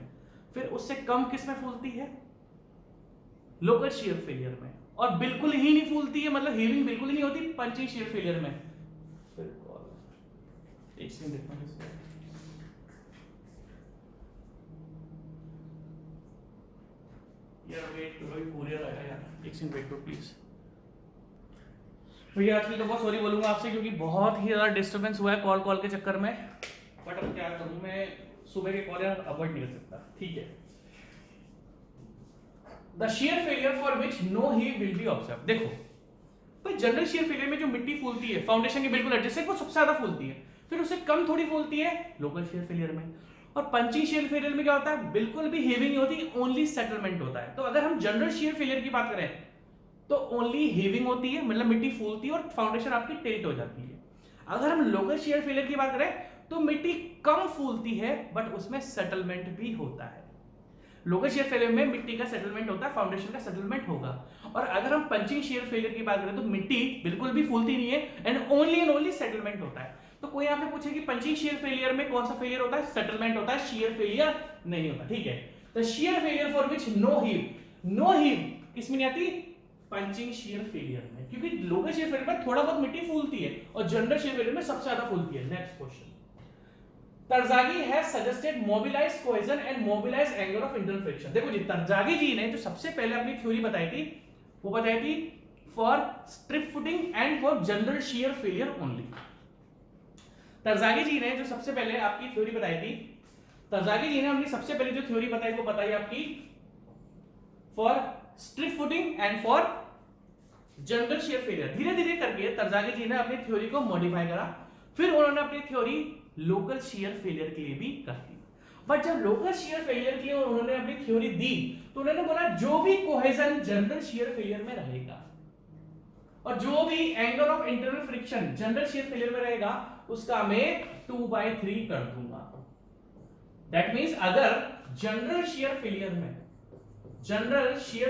फिर उससे कम किस में फूलती है, लोकल शेयर फेलियर में, और बिल्कुल ही नहीं फूलती है, मतलब हीविंग बिल्कुल ही नहीं होती पंचिंग शेयर फेलियर में। फिर एक सेकंड देखना है, यार वेट करो, पूरे रहेगा यार, एक सेकंड वेट करो प्लीज भैया। आजकल तो बहुत सॉरी बोलूंगा आपसे क्योंकि बहुत ही ज्यादा डिस्टर्बेंस हुआ है कॉल के चक्कर में, बट अब क्या करूं, मैं सुबह के कॉल यार अवॉइड नहीं कर सकता। ठीक है, the shear failure for which no heave will be observe. देखो भाई जनरल शेयर फेलियर में जो मिट्टी फूलती है फाउंडेशन के बिल्कुल एडजेसेंट वो सबसे ज्यादा फूलती है, फिर उससे कम थोड़ी फूलती है लोकल शेयर फेलियर में। और पंचिंग शेयर फेलियर में क्या होता है, बिल्कुल भी हीविंग नहीं होती, ओनली सेटलमेंट होता है। तो अगर हम जनरल शेयर फेलियर की बात करें तो ओनली हीविंग होती है, मतलब मिट्टी फूलती है और फाउंडेशन आपकी टिल्ट हो जाती है। अगर हम लोकल शेयर फेलियर की बात करें तो मिट्टी कम फूलती है बट उसमें सेटलमेंट भी होता है। लोकल शेयर फेलियर में मिट्टी का सेटलमेंट होता है, फाउंडेशन का सेटलमेंट होगा। और अगर हम पंचिंग शेयर फेलियर की बात करें तो मिट्टी बिल्कुल भी फूलती नहीं है एंड ओनली सेटलमेंट होता है। तो कोई आपसे पूछे कि पंचिंग शेयर फेलियर में कौन सा फेलियर होता है, सेटलमेंट होता है, शेयर फेलियर नहीं होता। ठीक है, the shear failure for which no heave, no heave किसमें नहीं आती, पंचिंग शेयर फेलियर में, क्योंकि लोकल शेयर फेलियर में थोड़ा बहुत मिट्टी फूलती है और जनरल शेयर फेलियर में सबसे ज्यादा फूलती है। Next question, Terzaghi has suggested mobilised cohesion and mobilised angle of internal friction. देखो जी, तरजागी जी ने जो सबसे पहले अपनी थ्योरी बताई थी वो बताई थी for strip footing and for general shear failure only. Terzaghi ji ने जो सबसे पहले आपकी थ्योरी बताई थी, तरजागी जी ने अपनी सबसे पहले जो थ्योरी बताई वो बताई आपकी for strip footing and for general shear failure. धीरे धीरे करके तरजागी जी ने अपनी थ्योरी को मॉडिफाई करा, फिर उन्होंने अपनी थ्योरी लोकल शेयर फेलियर के लिए भी कर दी। बट जब लोकल शेयर फेलियर के लिए उन्होंने अपनी थ्योरी दी तो उन्होंने बोला जो भी कोहेजन जनरल शेयर फेलियर में रहेगा और जो भी angle of internal friction general shear failure में रहेगा उसका मैं 2/3 कर दूंगा। दैट मींस अगर जनरल शेयर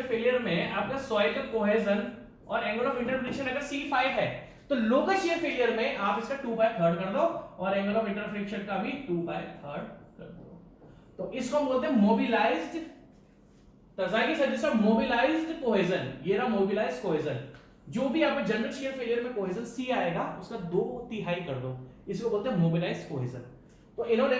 फेलियर में आपका सॉइल का कोहेजन और एंगल ऑफ इंटरनल फ्रिक्शन अगर C5 है तो लोकल शेयर फेलियर में आप इसका 2/3 कर दो और एंगल ऑफ इंटरनल फ्रिक्शन का भी 2/3 कर दो। तो इसको हम बोलते हैं mobilised, तर्जागी suggest of mobilised cohesion. ये रहा मोबिलाइज्ड कोहेजन। जो भी आप जनरल शेयर फेलियर में कोहेजन सी आएगा उसका 2/3 कर दो, इसको बोलते हैं मोबिलाइज्ड कोहेजन। तो इन्होंने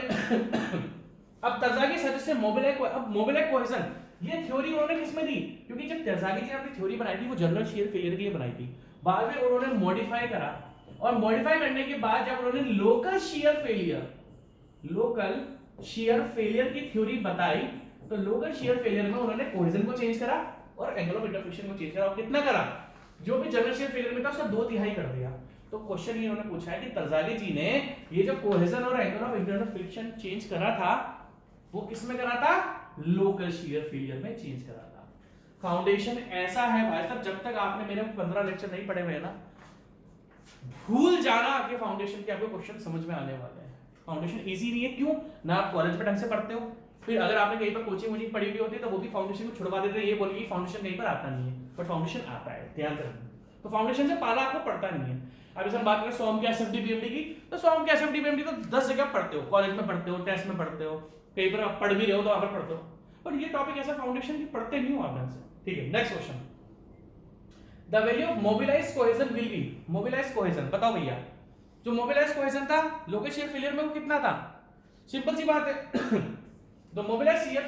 अब तर्जागी सजेस्ट से मोबिलाइज्ड कोहेजन, ये थ्योरी उन्होंने किसमें दी? क्योंकि जब तर्जागी जी ने अपनी थ्योरी बनाई थी वो जनरल शेयर फेलियर के लिए बनाई थी, बाद में उन्होंने मॉडिफाई करा, और मॉडिफाई करने के बाद जब उन्होंने लोकल शेयर फेलियर की थ्योरी बताई, तो लोकल शेयर फेलियर में उन्होंने कोहेजन को चेंज करा और एंगल ऑफ इंटरसेक्शन को चेंज करा, और कितना करा? जो भी जनरल शेयर फेलियर में था उसका 2/3 कर दिया। तो क्वेश्चन ये उन्होंने पूछा है कि तर्जागी जी ने ये जो कोहेजन और एंगल ऑफ इंटरसेक्शन चेंज करा था वो किसमें करा था? लोकल शेयर फेलियर में चेंज करा था। फाउंडेशन ऐसा है भाई साहब, जब तक आपने मेरे 15 लेक्चर नहीं पढ़े हुए हैं ना, भूल जाना आपके फाउंडेशन के, आपको क्वेश्चन समझ में आने वाले हैं। फाउंडेशन इजी नहीं है, क्यों ना? आप कॉलेज में ढंग से पढ़ते हो, फिर अगर आपने कहीं पर कोचिंग पढ़ी हुई होती है तो वो भी फाउंडेशन को छुड़वा देते हैं, ये बोलेगी फाउंडेशन कहीं पर आता नहीं है, बट फाउंडेशन आता है, ध्यान रखना। तो फाउंडेशन से पाला आपको पड़ता नहीं है। अब जैसे हम बात करें सोम के एसएफडी बीएमडी की, तो सोम के एसएफडी बीएमडी तो 10 जगह पढ़ते हो, कॉलेज में पढ़ते हो, टेस्ट में पढ़ते हो, कहीं पर आप पढ़ भी रहे हो तो वहां पर पढ़ते हो, पर ये टॉपिक ऐसा फाउंडेशन की पढ़ते नहीं हो आप ढंग से। ठीक है, next question, the value of mobilised cohesion will be. Mobilised cohesion बताओ भैया, जो मोबिलाइज्ड कोहेजन था लोकल शेयर फेलियर में वो कितना था? सिंपल सी बात है। The mobilised share